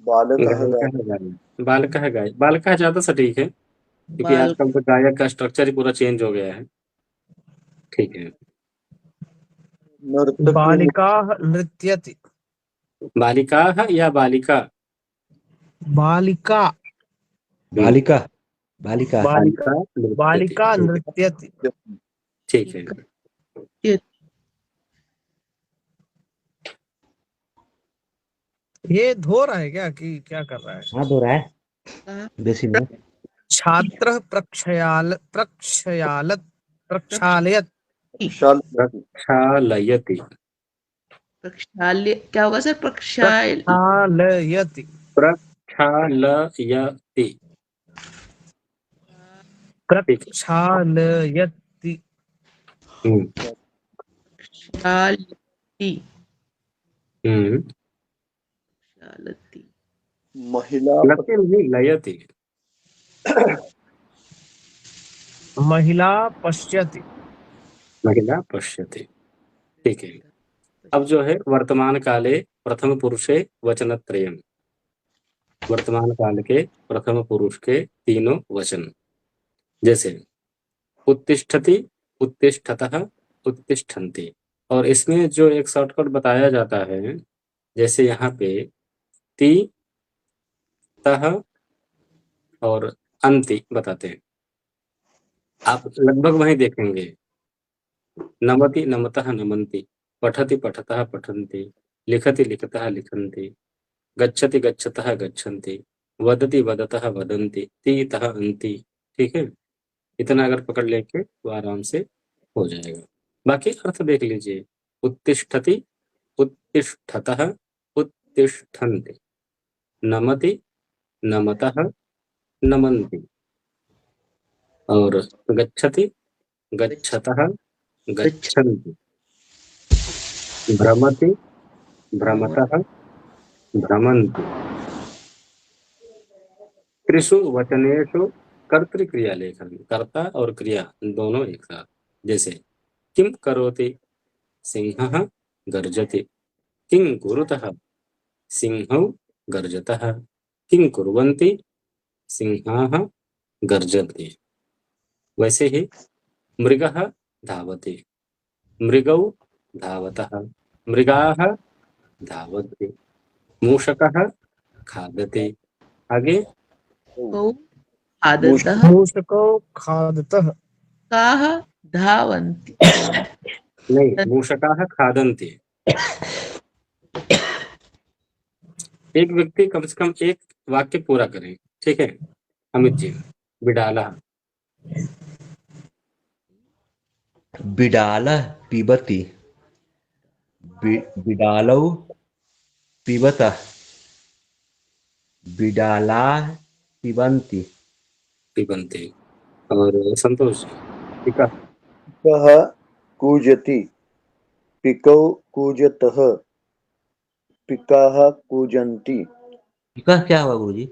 बालकः गायकः गायति। बालकः गाय, बालकः ज्यादा सटीक है, क्योंकि बाल आजकल तो गायक का स्ट्रक्चर ही पूरा चेंज हो गया है। ठीक है, नर्तकी बालिकाः नृत्यति। बालिकाः या बालिका? बालिका बालिका, बालिका। बालिका बालिका नृत्यति। बालिका ठीक है, नृत्यति। ठीक है। ये धो रहा है क्या कि क्या कर रहा है? हाँ, दो रहा है का बेसिन में। छात्रः प्रक्षालयत्। विशाल प्रक्षालयति। प्रक्षाल्य क्या होगा सर? प्रक्षाल प्रक्षालयति। प्रक्षालयति। ठीक है। प्रक्षालयति। हम्म, प्रक्षालति हम्म। प्रक्षालति महिला लति नहीं, लयति। महिला पश्यति। महिला पश्यति। ठीक है, अब जो है वर्तमान काले प्रथम पुरुषे वचनत्रयम्। वर्तमान काल के प्रथम पुरुष के तीनों वचन, जैसे उत्तिष्ठति, उत्तिष्ठतः, उत्तिष्ठन्ति। और इसमें जो एक शॉर्टकट बताया जाता है, जैसे यहाँ पे ति, तः और अंति बताते हैं, आप लगभग वहीं देखेंगे। नमति, नमतः, नमन्ति। पठति, पठतः, पठन्ति। लिखति, लिखतः, लिखन्ति। गच्छति, गच्छतः, गच्छन्ति। वदति, वदतः, वदन्ति। ति, तः, अन्ति। ठीक है, इतना अगर पकड़ लेंगे तो आराम से हो जाएगा। बाकी अर्थ देख लीजिए। उत्तिष्ठति, उत्तिष्ठतः, उत्तिष्ठन्ति। नमति, नमतः, नमन्ति। और गच्छति, गच्छतः, गच्छन्ति। भ्रमति, भ्रमतः, भ्रमन्ति। त्रिषु वचनेषु कर्तृक्रिया लेखन, कर्ता और क्रिया दोनों एक साथ। जैसे किम करोति, सिंहः गर्जति। किं कुरुतः, सिंहौ गर्जतः। किं कुर्वन्ति, सिंहाः गर्जन्ति। वैसे ही मृगः धावति, मृगौ धावतः। मृगाः धावन्ति। मूषकः खादति। आगे कौ आदतः मूषको खादतः। काः धावन्ति नहीं, मूषकाः खादन्ति। एक व्यक्ति कम से कम एक वाक्य पूरा करें। ठीक है, अमित जी। बिडाला, बिडालः पिबति, बिडालौ पिबतः, बिडालाः पिबन्ति। पिबन्ति। और संतोष जी, पिका, पिकः कूजति, पिकौ कूजतः, पिकाः कूजन्ति। पिका क्या हुआ गुरुजी?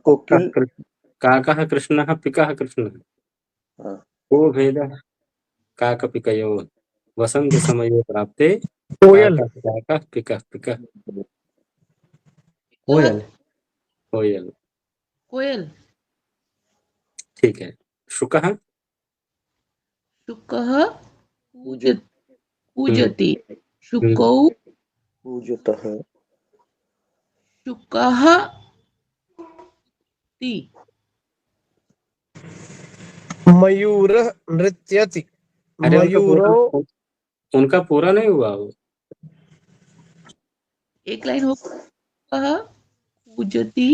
कोकिल काकः कृष्णः, पिकः कृष्णः। हाँ, को भेदः काकपिकयोः। वसन्तसमये प्राप्ते कोयल। काकः पिकः पिकः। कोयल। कोयल। कोयल ठीक है, शुकः शुकः कूजति पूजति शुकौ पूजतः शुकः ति मयूरः नृत्यति अरे मयूरो उनका पूरा नहीं हुआ वो। एक लाइन हो शुकः पूजति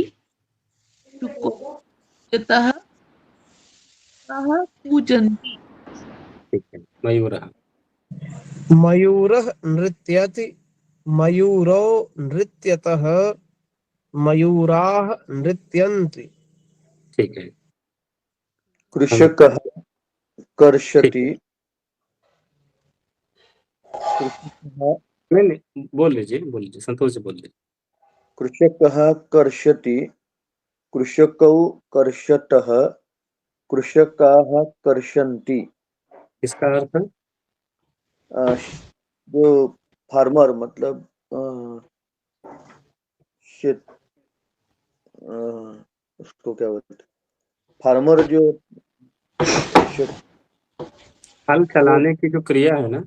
शुको पूजतः शुकः पूजन्ति। ठीक है, मयूरः। मयूरः नृत्यति मयूरो नृत्यतः मयूराः नृत्यन्ति। ठीक है, कृषकः कर्षति कृषकः नहीं बोल लीजिए संतोष जी बोल लीजिए। कृषकः कर्षति कृषकौ कर्षतः कृषकाः कर्षन्ति। इसका अर्थ जो फार्मर मतलब शेत उसको क्या बोलते, फार्मर जो हल चलाने की जो क्रिया है ना,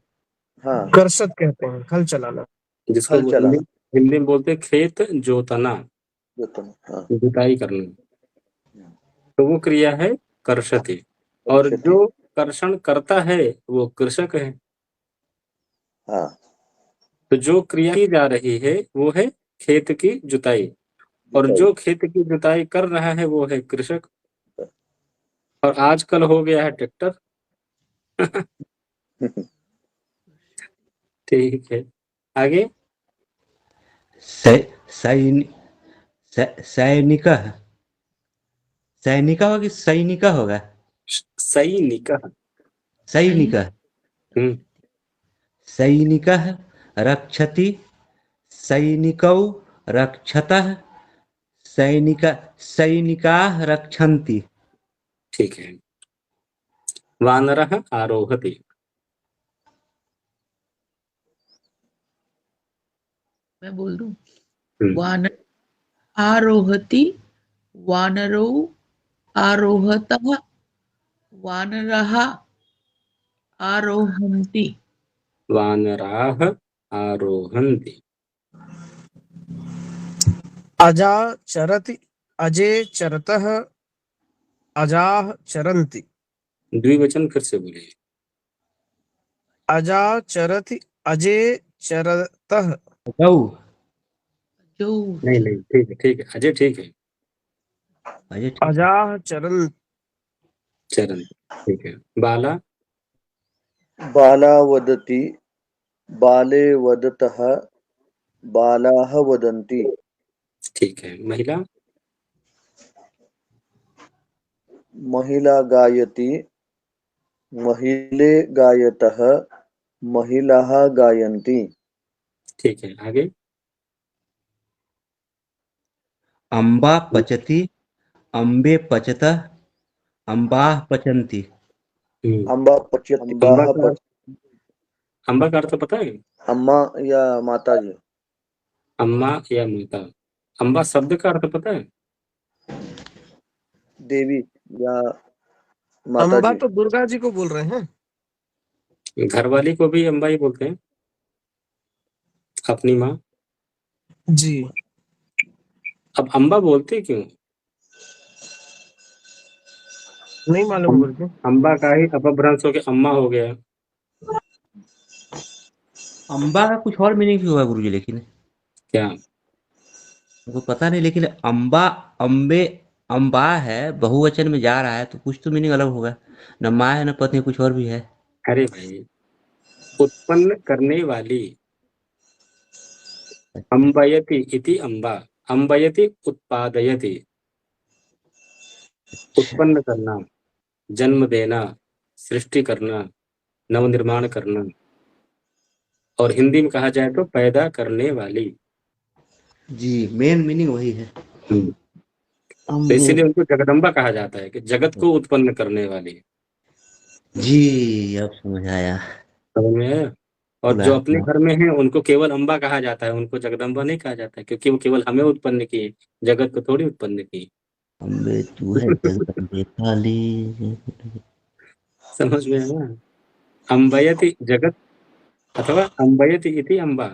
हाँ कर्षत कहते हैं हल चलाना। जिसको हल चलाना। हिंदी में बोलते हैं खेत जोतना, हाँ जुताई करना, तो वो क्रिया है कर्षति। और कर्षति। जो कर्षण करता है वो कृषक है। हाँ तो जो क्रिया की जा रही है वो है खेत की जुताई, और जो खेत की जुताई कर रहा है वो है कृषक। और आजकल हो गया है ट्रैक्टर। ठीक है, आगे। सैनिकः सैनिका होगा कि सैनिका होगा? सैनिकः। सैनिकः हम्म, सैनिकः रक्षति सैनिकौ रक्षतः सैनिकाः रक्षन्ति। ठीक है, वानरः आरोहति। मैं बोल दूं हम्म, वानर आरोहति वानरौ आरोहतः वानरः आरोहन्ति। वानराः आरोहन्ति। अजा चरति अजे चरतः अजाः चरन्ति। द्विवचन फिर से बोलिए। अजा चरति अजे चरतः गौ जो नहीं ठीक है अजय, ठीक है। अजय ठीक है। अजाः चरन् चरण, ठीक है। बाला बाला वदति बाले वदतः बालाः वदन्ति। ठीक है। महिला महिला गायति महिले गायतः महिलाः गायन्ति। ठीक है, आगे। अम्बा पचति अम्बे पचतः अम्बाः पचन्ति। अम्बा पच्यति अम्बा का अर्थ पता है? अम्मा या माता जी। अम्मा या माता। अम्बा शब्द का अर्थ पता है? देवी या माता अम्बा जी। तो दुर्गा जी को बोल रहे हैं। घरवाली को भी अम्बा ही बोलते हैं, अपनी माँ। जी अब अम्बा बोलते क्यों? नहीं मालूम गुरुजी। अम्बा का ही अपभ्रंश हो गया, अम्मा हो गया। अम्बा का कुछ और मीनिंग भी होगा गुरुजी, लेकिन क्या? मुझको पता नहीं। लेकिन अम्बा अम्बे अम्बा है, बहुवचन में जा रहा है तो कुछ तो मीनिंग अलग होगा। न माँ है न पत्नी, कुछ और भी है। अरे भाई, उत्पन्न करने वाली। अम्बयति इति अम्बा, अम्बयति उत्पादयति, उत्पन्न करना, जन्म देना, सृष्टि करना, नवनिर्माण करना। और हिंदी में कहा जाए तो पैदा करने वाली। जी, मेन मीनिंग वही है। तो इसीलिए उनको जगदम्बा कहा जाता है कि जगत को उत्पन्न करने वाली। जी, अब समझ आया। समझ में आया? और जो अपने घर में है उनको केवल अम्बा कहा जाता है, उनको जगदम्बा नहीं कहा जाता है, क्योंकि वो केवल हमें उत्पन्न की, जगत को थोड़ी उत्पन्न की। अम्बे तू है जगदम्बे काली। समझ में आया? अम्बयति जगत अथवा अम्बयति इति अम्बा।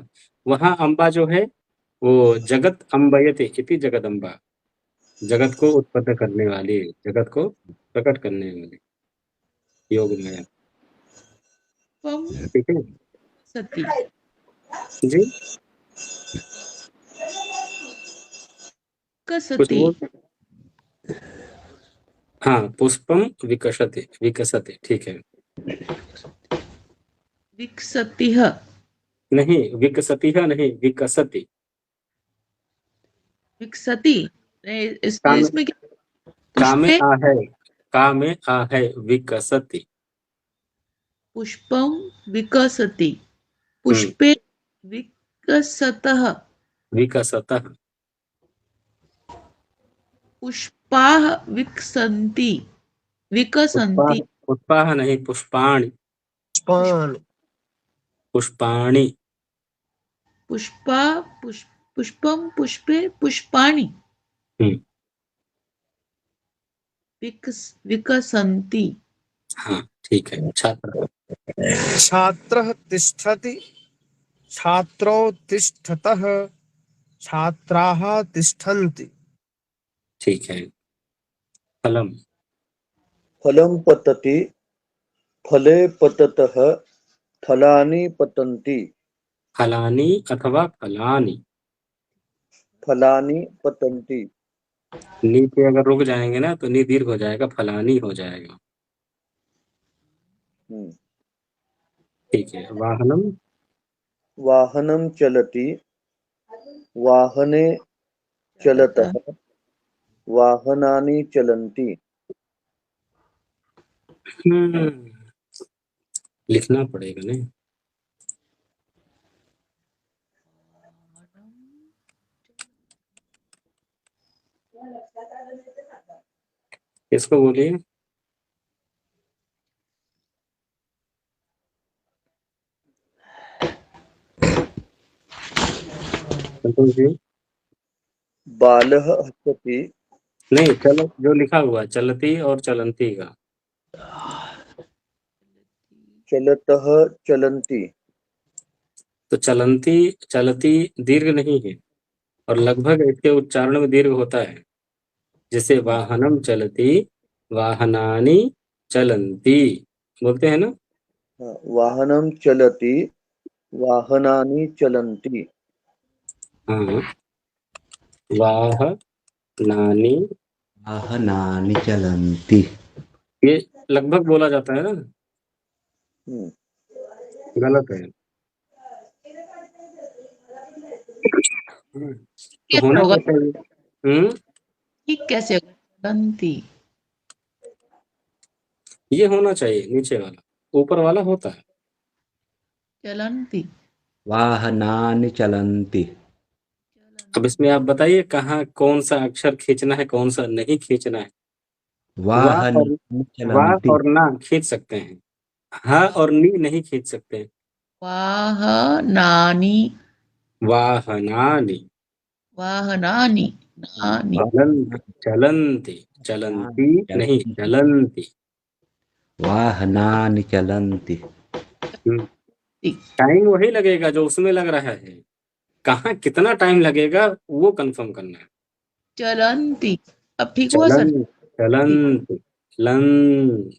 वहाँ अम्बा जो है वो जगत अम्बयति इति जगदम्बा, जगत को उत्पन्न करने वाली, जगत को प्रकट करने वाली योग माया। पम ठीक है सती जी, कुछ कसती बोल। हाँ, पुष्पम विकसति, विकसति, ठीक है। विकसतिः नहीं, विकसतिः नहीं, विकसति। विकसति का में इसमें क्या का में पुष्पे आ है, का में आ है, विकसति। पुष्पम विकसति पुष्पे विकसतः विकसतः, पुष्पाः विकसन्ति विकसन्ति पुष्पाः, पुष्पाः नहीं, पुष्पाणि, पुष्पाणि पुष्पाणि। पुष्पा पुष्पम पुष्पे पुष्पाणि हम्म, विकसन्ति। हाँ ठीक है। छात्र, छात्रः तिष्ठति छात्रौ तिष्ठतः छात्राः तिष्ठन्ति। ठीक है। फलम, फलं पतति फले पततः फलानि पतन्ति फलानि अथवा फलानि। फलानि पतन्ति। नी पे अगर रुक जाएंगे ना तो नी दीर्घ हो जाएगा, फलानी हो जाएगा। हम्म। ठीक है। वाहनम, वाहनं चलति वाहने चलतः वाहनानि चलन्ति। लिखना पड़ेगा नहीं। इसको बोलिए। संतोष जी, बालः हसति नहीं, चल जो लिखा हुआ चलती और चलंती का। चलतः चलन्ति। तो चलंती, चलती दीर्घ नहीं है और लगभग इसके उच्चारण में दीर्घ होता है। जैसे वाहनम चलती, वाहनानि चलंती बोलते हैं ना। वाहनं चलति वाहनानि चलन्ति। हाँ, वाहनानि, वाहनानि चलन्ति। ये लगभग बोला जाता है ना, हम्म। गलत है। तो कैसे होना होगा क्या चाहिए? ठीक कैसे होगा चलन्ति ये होना चाहिए नीचे वाला, ऊपर वाला होता है। चलन्ति वाहनानि चलन्ति। अब इसमें आप बताइए कहाँ कौन सा अक्षर खींचना है, कौन सा नहीं खींचना है। वाहनानि वाह चलन्ति। और ना खींच सकते हैं, हा और नी नहीं खींच सकते हैं। वाहनानि वाहनानि, वाहनानि नानि चलन्ति, चलन्ती नहीं, चलन्ति। वाहनानि चलन्ति। टाइम वही लगेगा जो उसमें लग रहा है, कहाँ कितना टाइम लगेगा वो कंफर्म करना है। चलन्ति अब ठीक हुआ सर चलन्ति, लन,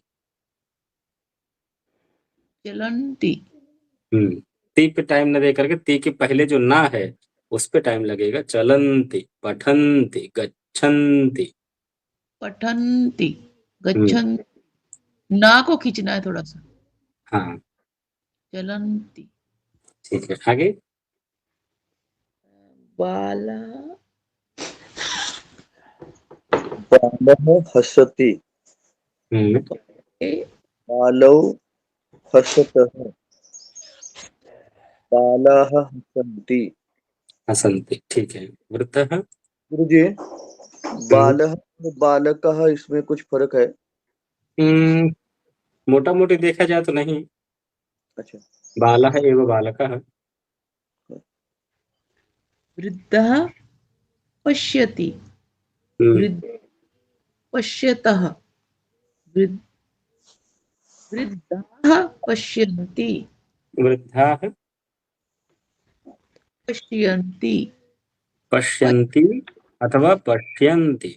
चलन्ति ती पे टाइम न दे करके ती के पहले जो ना है उस पे टाइम लगेगा। चलन्ति, पठन्ति, गच्छन्ति। पठन्ति गच्छन्ति ना को खींचना है थोड़ा सा। हाँ चलन्ति ठीक है। आगे बाला बालः हसति बालौ हसतः बालाः हसन्ति। हसन्ति, ठीक है। वृद्धः, गुरुजी, बालः और बालकः इसमें कुछ फर्क है? मोटा मोटी देखा जाए तो नहीं। अच्छा। बालः एव बालकः। वृद्धः पश्यति वृद्ध पश्यतः वृद्धाः पश्यन्ति वृद्धाः पश्यन्ति पश्यन्ति अथवा पश्यन्ति।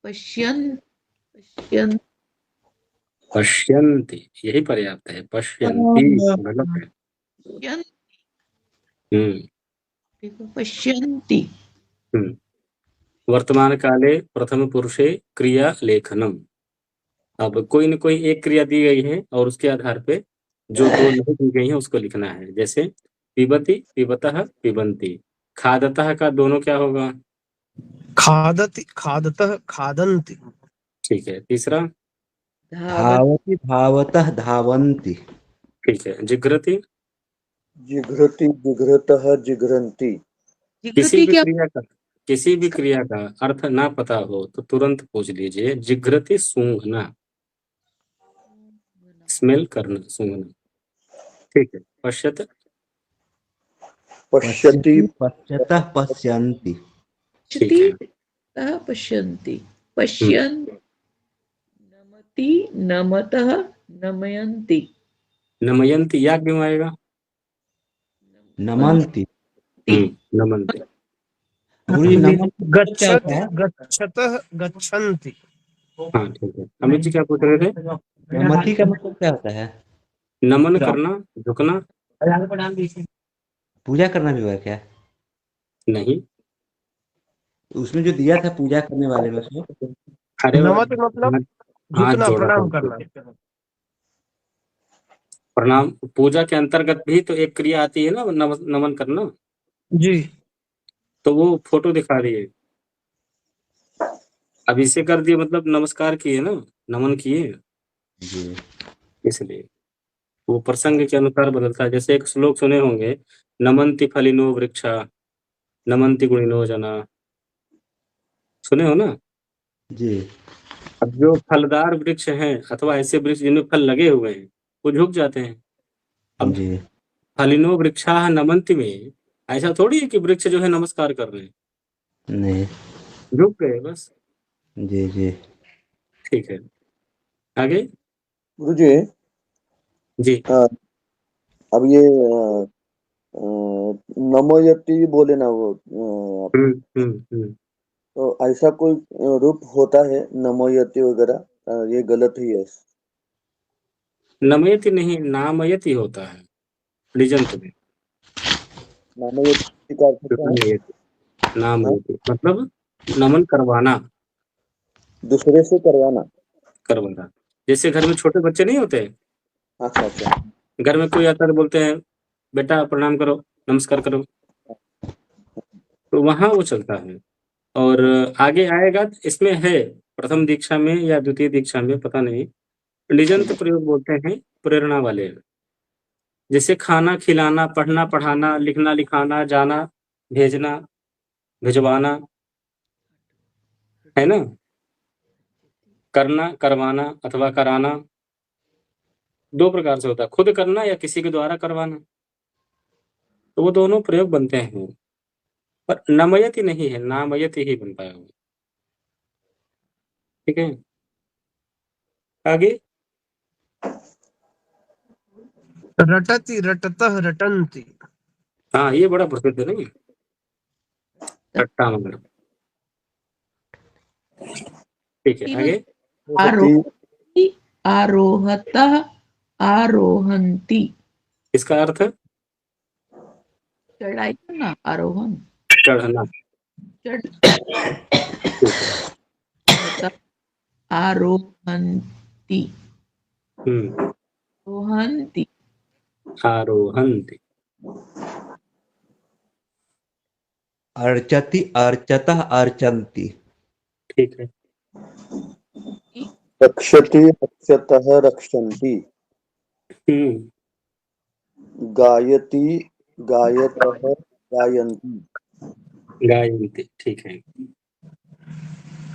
पश्यन् पश्यन् पश्यन्ति यही पर्याप्त है, पश्यन्ति गलत है। पश्यन् हम्म देखो पश्यन्ति वर्तमान काले प्रथम पुरुषे क्रिया लेखनम। अब कोई न कोई एक क्रिया दी गई है और उसके आधार पे जो दो नहीं दी गई है उसको लिखना है। जैसे पिबति, पिबतः, पिबन्ति। खादतः का दोनों क्या होगा? खादति, खादतः, खादन्ति। ठीक है। तीसरा धावति धावतः धावन्ति। ठीक है। जिघ्रति जिघ्रति, जिघ्रतः, जिघ्रन्ति। किसी भी क्रिया का किसी भी क्रिया का अर्थ ना पता हो तो तुरंत पूछ लीजिए। जिघ्रति सूंघना, स्मेल करना, सूंघना। ठीक है। पश्यत पश्यति, पश्यतः पश्यन्ति। ठीक है। पश्यन्ति पश्यन् नमति नमतः नमयन्ति। नमयन्ति या क्यों आएगा? नमन्ति। नमन्ति। गुरुजी नमन क्या होता गच्छति, है? गच्छतः, गच्छन्ति। हाँ ठीक है। अमित जी क्या पूछ रहे थे? नमति का मतलब क्या होता है? नमन करना, झुकना। पूजा करना भी हुआ है क्या? नहीं। उसमें जो दिया था पूजा करने वाले में उसमें अरे नमत मतलब हाथ झुकना, जोड़ा प्रणाम था। करना। प्रणाम पूजा के अंतर्गत भी तो एक क्रिया आती है ना, नमन करना। जी। तो वो फोटो दिखा रही है। अब इसे कर दिए मतलब नमस्कार किए ना, नमन किए, जी। इसलिए वो प्रसंग के अनुसार बदलता है। जैसे एक श्लोक सुने होंगे, नमन्ति फलिनो वृक्षा नमन्ति गुणिनो जना। सुने हो ना? जी। अब जो फलदार वृक्ष हैं अथवा ऐसे वृक्ष जिनमें फल लगे हुए हैं वो झुक जाते हैं। अब जी। फलिनो वृक्षा नमन्ति में ऐसा थोड़ी है कि वृक्ष जो है नमस्कार कर रहे हैं, नहीं। झुक गए बस। जी जी। ठीक है। आगे गुरुजी जी। अब ये नमयति बोले ना वो तो ऐसा कोई रूप होता है नमयति वगैरह? ये गलत ही है। नमयति नहीं, नामयति होता है ऋजंत में। नामयति का अर्थ क्या है? नामयति मतलब नमन करवाना, दूसरे से करवाना। जैसे घर में छोटे बच्चे नहीं होते, अच्छा अच्छा। घर में कोई आता है तो बोलते हैं बेटा प्रणाम करो, नमस्कार करो, तो वहां वो चलता है। और आगे आएगा इसमें है, प्रथम दीक्षा में या द्वितीय दीक्षा में पता नहीं, ऋजंत प्रयोग बोलते हैं प्रेरणा वाले। जैसे खाना खिलाना, पढ़ना पढ़ाना, लिखना लिखाना, जाना भेजना, भिजवाना, है ना? करना, करवाना अथवा कराना, दो प्रकार से होता है, खुद करना या किसी के द्वारा करवाना। तो वो दोनों प्रयोग बनते हैं, पर नमयति नहीं है, नामयति ही बन पाया हुआ। ठीक है। आगे रटति, रटतः, रटन्ति। हाँ ये बड़ा प्रसिद्ध है नहीं, रट्टा मगर। ठीक है। आगे आरोहति, आरोहतः, आरोहन्ति। इसका अर्थ चढ़ाई करना, आरोहण, चढ़ना। आरोहन्ति, आरोहन्ति। आरोहन्ति। अर्चति, अर्चतः, अर्चन्ति। ठीक है। रक्षति, रक्षतः, रक्षन्ति। गायति, गायतः, गायन्ति। गायन्ति। ठीक है।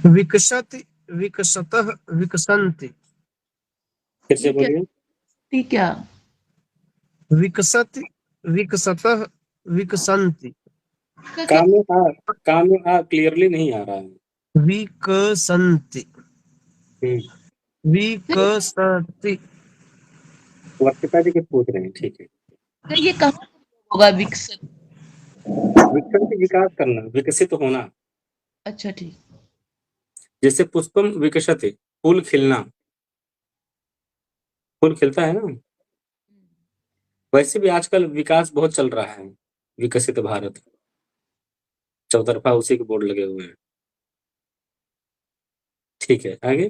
विकसति, विकसतः, विकसन्ति। फिर से बोलिए। क्या? विकसति, विकसतः, विकसन्ति। काम में आ क्लियरली नहीं आ रहा है। विकसन्ति, विकसति। वर्षिता जी कुछ पूछ रहे हैं। ठीक है। तो ये कहाँ होगा विकसित? विकसित विकास करना, विकसित होना। अच्छा ठीक। जैसे पुष्पम विकसते, फूल खिलना, फूल खिलता है ना, वैसे भी आजकल विकास बहुत चल रहा है, विकसित भारत, चौतरफा उसी के बोर्ड लगे हुए हैं। ठीक है, आगे।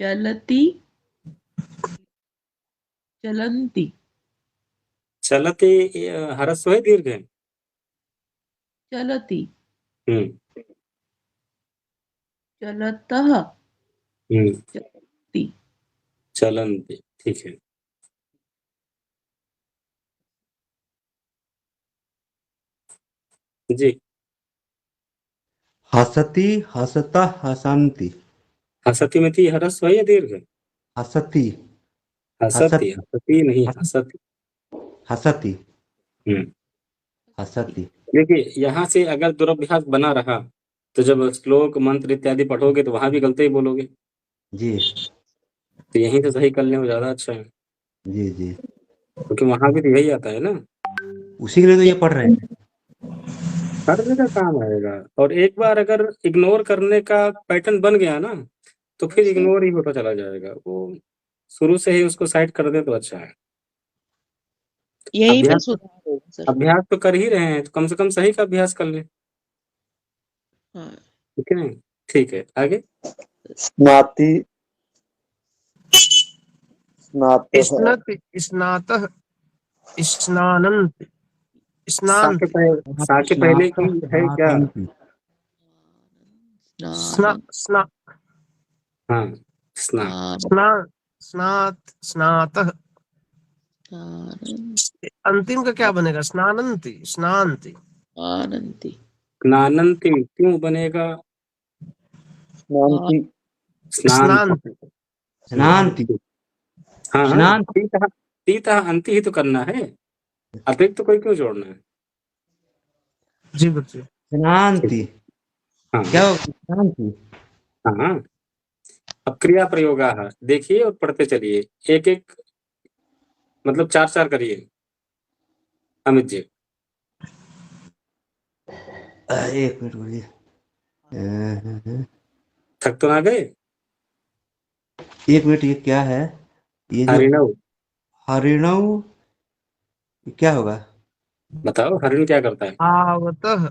चलती, चलंती, चलते ह्रस्व है, दीर्घ है? चलती, हम्म चलतः, हम्म चलती, चलंते, ठीक है। जी। हसति, हसतः, हसन्ति। हसती में थी, ह्रस्व है या दीर्घ है? हसति, हसती, हसति, हसती नहीं, हस- हसती। हसति, हम्म हसति। देखिए, यहाँ से अगर दुरभ्यास बना रहा तो जब श्लोक मंत्र इत्यादि पढ़ोगे तो वहां भी गलत ही बोलोगे, जी तो यहीं से सही कर लें वो ज्यादा अच्छा है, जी जी, क्योंकि वहां भी तो यही आता है ना। उसी के लिए तो ये पढ़ रहे हैं। करने का काम आएगा, और एक बार अगर इग्नोर करने का पैटर्न बन गया ना तो फिर इग्नोर ही होता चला जाएगा, वो शुरू से ही उसको साइड कर दे तो अच्छा है। यहीं पे अभ्यास सुधार होगा सर। अभ्यास तो कर ही रहे हैं, तो कम से कम सही का अभ्यास कर लें, हाँ। ठीक है ना? ठीक है, आगे। स्नाति, स्नातः, स्नत, स्नातः, स्नानंत, सा के स्नांति, पहले, सा के पहले स्नातः, की है क्या? स्नातन्ति। स्ना स्नान, स्ना हाँ, स्ना। स्ना स्नात, स्नातः। स्नान, अंतिम का क्या बनेगा? स्नानंती, स्नांति। आनंदी, स्नानंती क्यों बनेगा? स्नान्ति, स्नान। स्नांति। स्नान्ति, हाँ हाँ, स्नान, तीता, तीता अंति ही तो करना है, अतिरिक्त तो कोई क्यों जोड़ना है? जी बच्चे। ठीक स्नान्ति। है, हाँ क्या होगा? स्नान्ति। हाँ। अब क्रिया प्रयोग देखिए और पढ़ते चलिए, एक एक, मतलब चार चार करिए, अमित जी। एक मिनट बोलिए। थक तो ना गए? एक मिनट, ये क्या है? ये जो हरिणव, हरिणव, ये क्या होगा? बताओ हरिण क्या करता है? आवतः,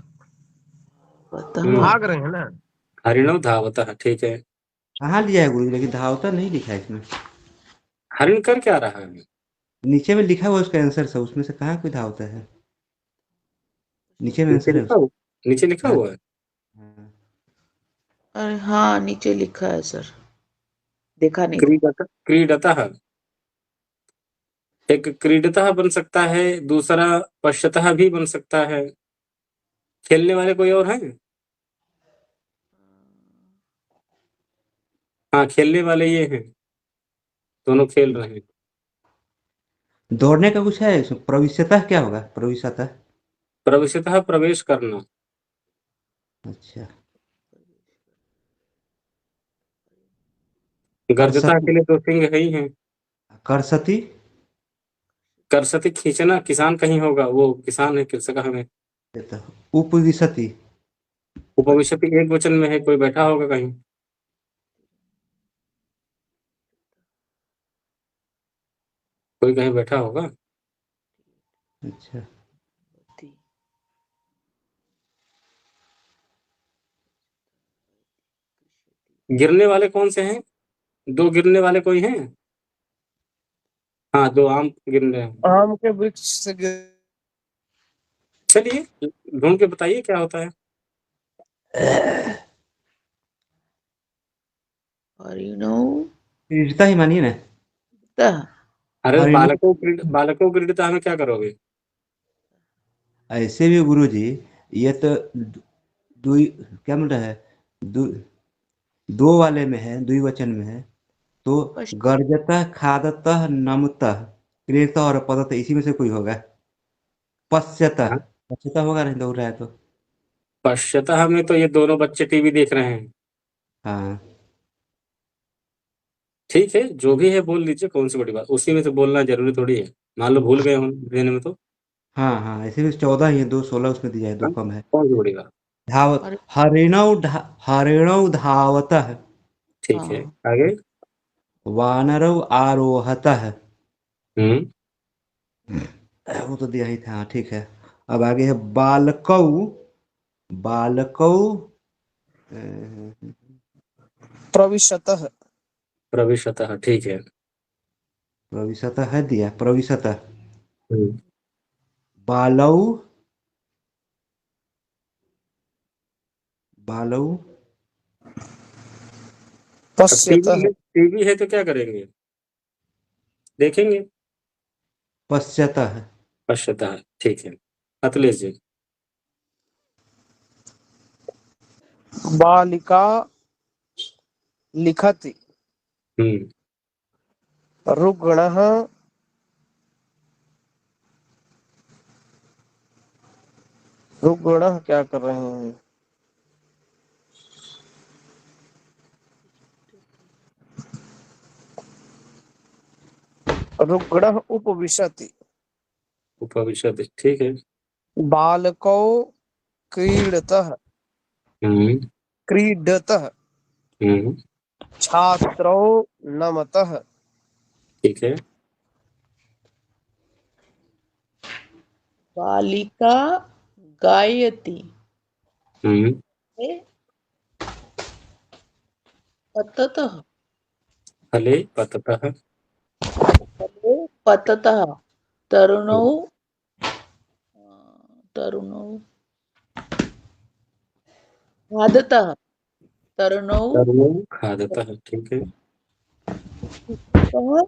वतः, भाग रहे हैं ना। हरिणव धावतः, ठीक है। कहाँ लिया है गुरु जी? लेकिन धावता नहीं लिखा है इसमें। हरिण कर क्या रहा है? नीचे में लिखा हुआ है उसका आंसर सब, उसमें से कहाँ कोई धावता है? नीचे में नीचे आंसर है लिखा उसका। हुआ, नीचे लिखा हाँ हुआ है। हाँ। अरे हाँ नीचे लिखा है सर, देखा नहीं था। क्रीडत, क्रीडतः, एक क्रीडतः बन सकता है, दूसरा पश्यतः भी बन सकता है। खेलने वाले कोई और हैं? हाँ, खेलने वाले ये हैं, दोनों खेल रहे हैं। दौड़ने का कुछ है इसमें? प्रविशतः क्या होगा? प्रविशतः। प्रवेशतः प्रवेश करना। अच्छा। गर्जता करसती, के लिए तो सिंह है ही है। करसती। करसती खींचना, किसान कहीं होगा, वो किसान है, कृषक है। उपविशति। उपविशति एक वचन में है, कोई बैठा होगा कहीं, कोई कहीं बैठा होगा। अच्छा। गिरने वाले कौन से हैं? दो गिरने वाले कोई हैं? हाँ, दो आम गिर रहे हैं। आम के वृक्ष से चलिए ढूंढ के बताइए क्या होता है। हरिणौ, क्रीडता ही मानिए ना। तः, अरे हरिणो, बालकों क्रीडता में क्या करोगे? ऐसे भी गुरु जी, ये तो दुई, क्या मिल रहा है? दु, दो वाले में है, द्विवचन में है, तो पश्च, गर्जतः, खादतः, नमतः, क्रीडता और पदतः, इसी में से कोई होगा। पश्यतः, हाँ, पश्यतः होगा नहीं दौड़ रहा है तो। पश्यतः में तो ये दोनों बच्चे टीवी देख रहे हैं। हाँ। ठीक है, जो भी है बोल लीजिए, कौन सी बड़ी बात, उसी में से बोलना जरूरी थोड़ी है, मान लो भूल गए हम देने में तो। हाँ हाँ, ऐसे भी 14 ही है, 2 16 उसमें दिया है, 2 हाँ, कम है। कौन सी बड़ी बात। धावत अरे हरिणौ धावतः ठीक है, हाँ आगे। वानरौ आरोहतः। हम्म वो तो दिया ही था, हाँ, ठीक है। अब आगे है बालकौ बालकौ प्रविशतः। प्रविशतः, ठीक है। प्रविशतः है दिया, प्रविशतः। हम्म बालौ बालौ अब टीवी पश्यतः। है, टीवी है तो क्या करेंगे, देखेंगे। पश्यतः। पश्यतः, ठीक है। अतुलेश जी। बालिका लिखति। हम्म रुग्णः रुग्णः क्या कर रहे हैं? रुग्णः उपविशति। उपविशति, ठीक है। बालकौ क्रीडतः। हम्म क्रीडतः। हम्म छात्रौ नमतः। ठीक है। बालिका गायति। हम्म ए, पततः। फले पततः। फले पततः। तरुणौ तरुणौ खादतः। तरुणौ तरुणो खादतः, ठीक है। कः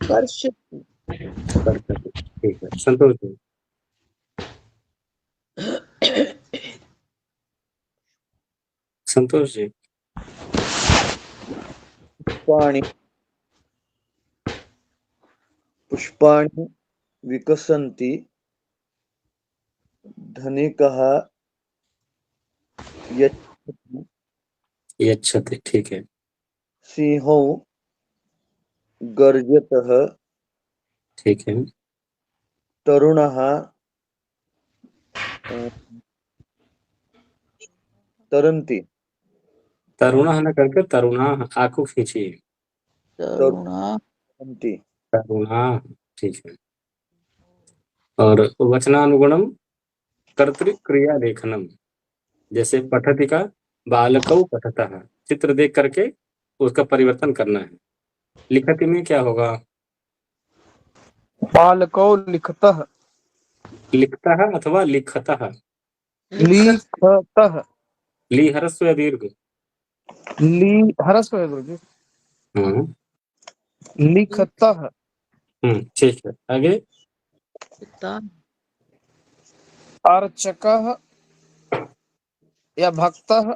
कर्षति। कर्षति, ठीक है। संतोष जी। संतोष जी। पुष्पाणि पुष्पाणि विकसन्ति। धनिकः यच्छति। यच्छति, ठीक है। सिंहो गर्जतः। ठीक है। तरुणः अ, तरन्ति। तरुणः न करके तरुणाः, आंखों खींचिए। तरुणा तरन्ति। तरुणाः, ठीक है। और वचनानुगुणम कर्तृक्रिया लेखनम, जैसे पठति का बालकौ पठतः, चित्र देख करके उसका परिवर्तन करना है। लिखति में क्या होगा, बालकौ लिखतः। लिखता है अथवा लिखतः। लिखत लिखतः। ली ह्रस्व या दीर्घ। ली ह्रस्व है गुरुजी। हम्म लिखतः। ठीक है, आगे। लिखता अर्चकः या भक्तः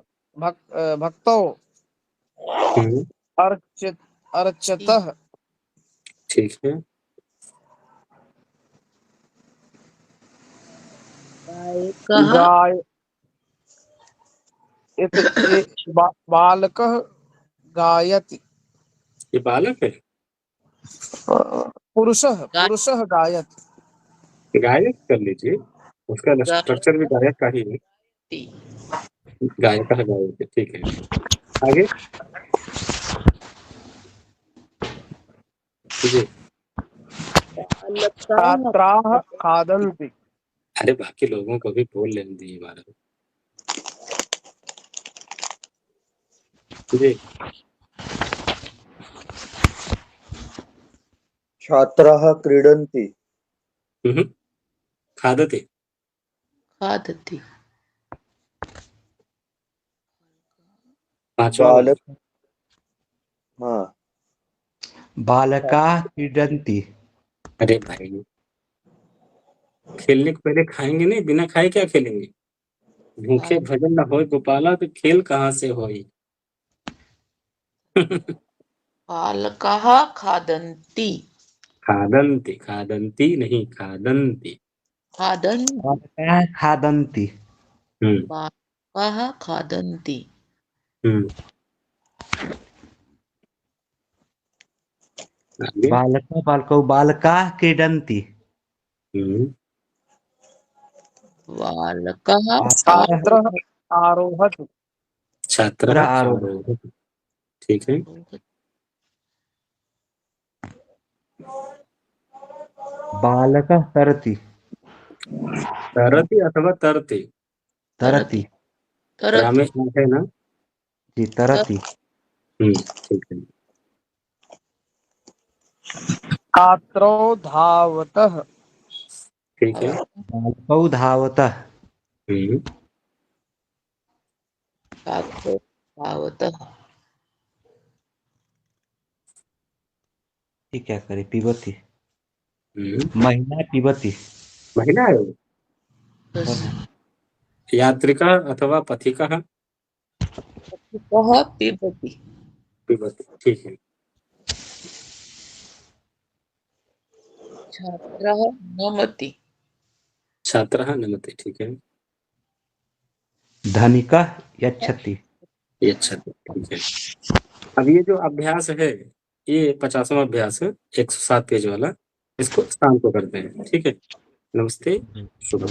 भक्तौ हम्म अर्चित अर्चतः। ठीक है। गायकः गाय बालकः गायति। ये बालक है। पुरुषः पुरुषः गायति। गायक कर लीजिए, उसका स्ट्रक्चर भी गायक का ही है। गायति। गायक है, गायक है, ठीक है। आगे जी। बालकाः छात्राः खादन्ति। अरे बाकी लोगों को भी बोल लेने दीजिए हमारा जी। छात्राः क्रीडन्ति। हम्म खादते, खादति। पांचवा वाला। बालक हाँ बालकाः क्रीडन्ति। अरे भाई, खेलने को पहले खाएंगे नहीं, बिना खाए क्या खेलेंगे। भूखे भजन न होय गोपाला, तो खेल कहाँ से होई। बालकाः खादन्ति। खादन्ति, खादन्ति नहीं, खादन्ति। खादन्ति। बालकाः खादन्ति। हम्म बालकाः खादन्ति। हम्म आगे। बालका बालकौ बालका क्रीडन्ति। बालकः छात्रः आरोहति। छात्रः आरोहति। आरोहति। ठीक है। बालकः तरति। तरति अथवा तरते। तरति। रा में है ना। जी तरति। ठीक है। छात्रौ धावतः। ठीक है। बालकौ धावतः। छात्रो धावतः। ये क्या करे? पिबती। महिला पिबती। महिला है वो। बस। यात्रिका अथवा पथिका कः पिबति। पिबती। ठीक है। छात्रः नमति। छात्रः नमते। ठीक है। धनिकः यच्छति। ये अच्छा। ठीक है। अब ये जो अभ्यास है ये 50वां अभ्यास है 107 पेज वाला। इसको शाम को करते हैं। ठीक है। नमस्ते। शुभ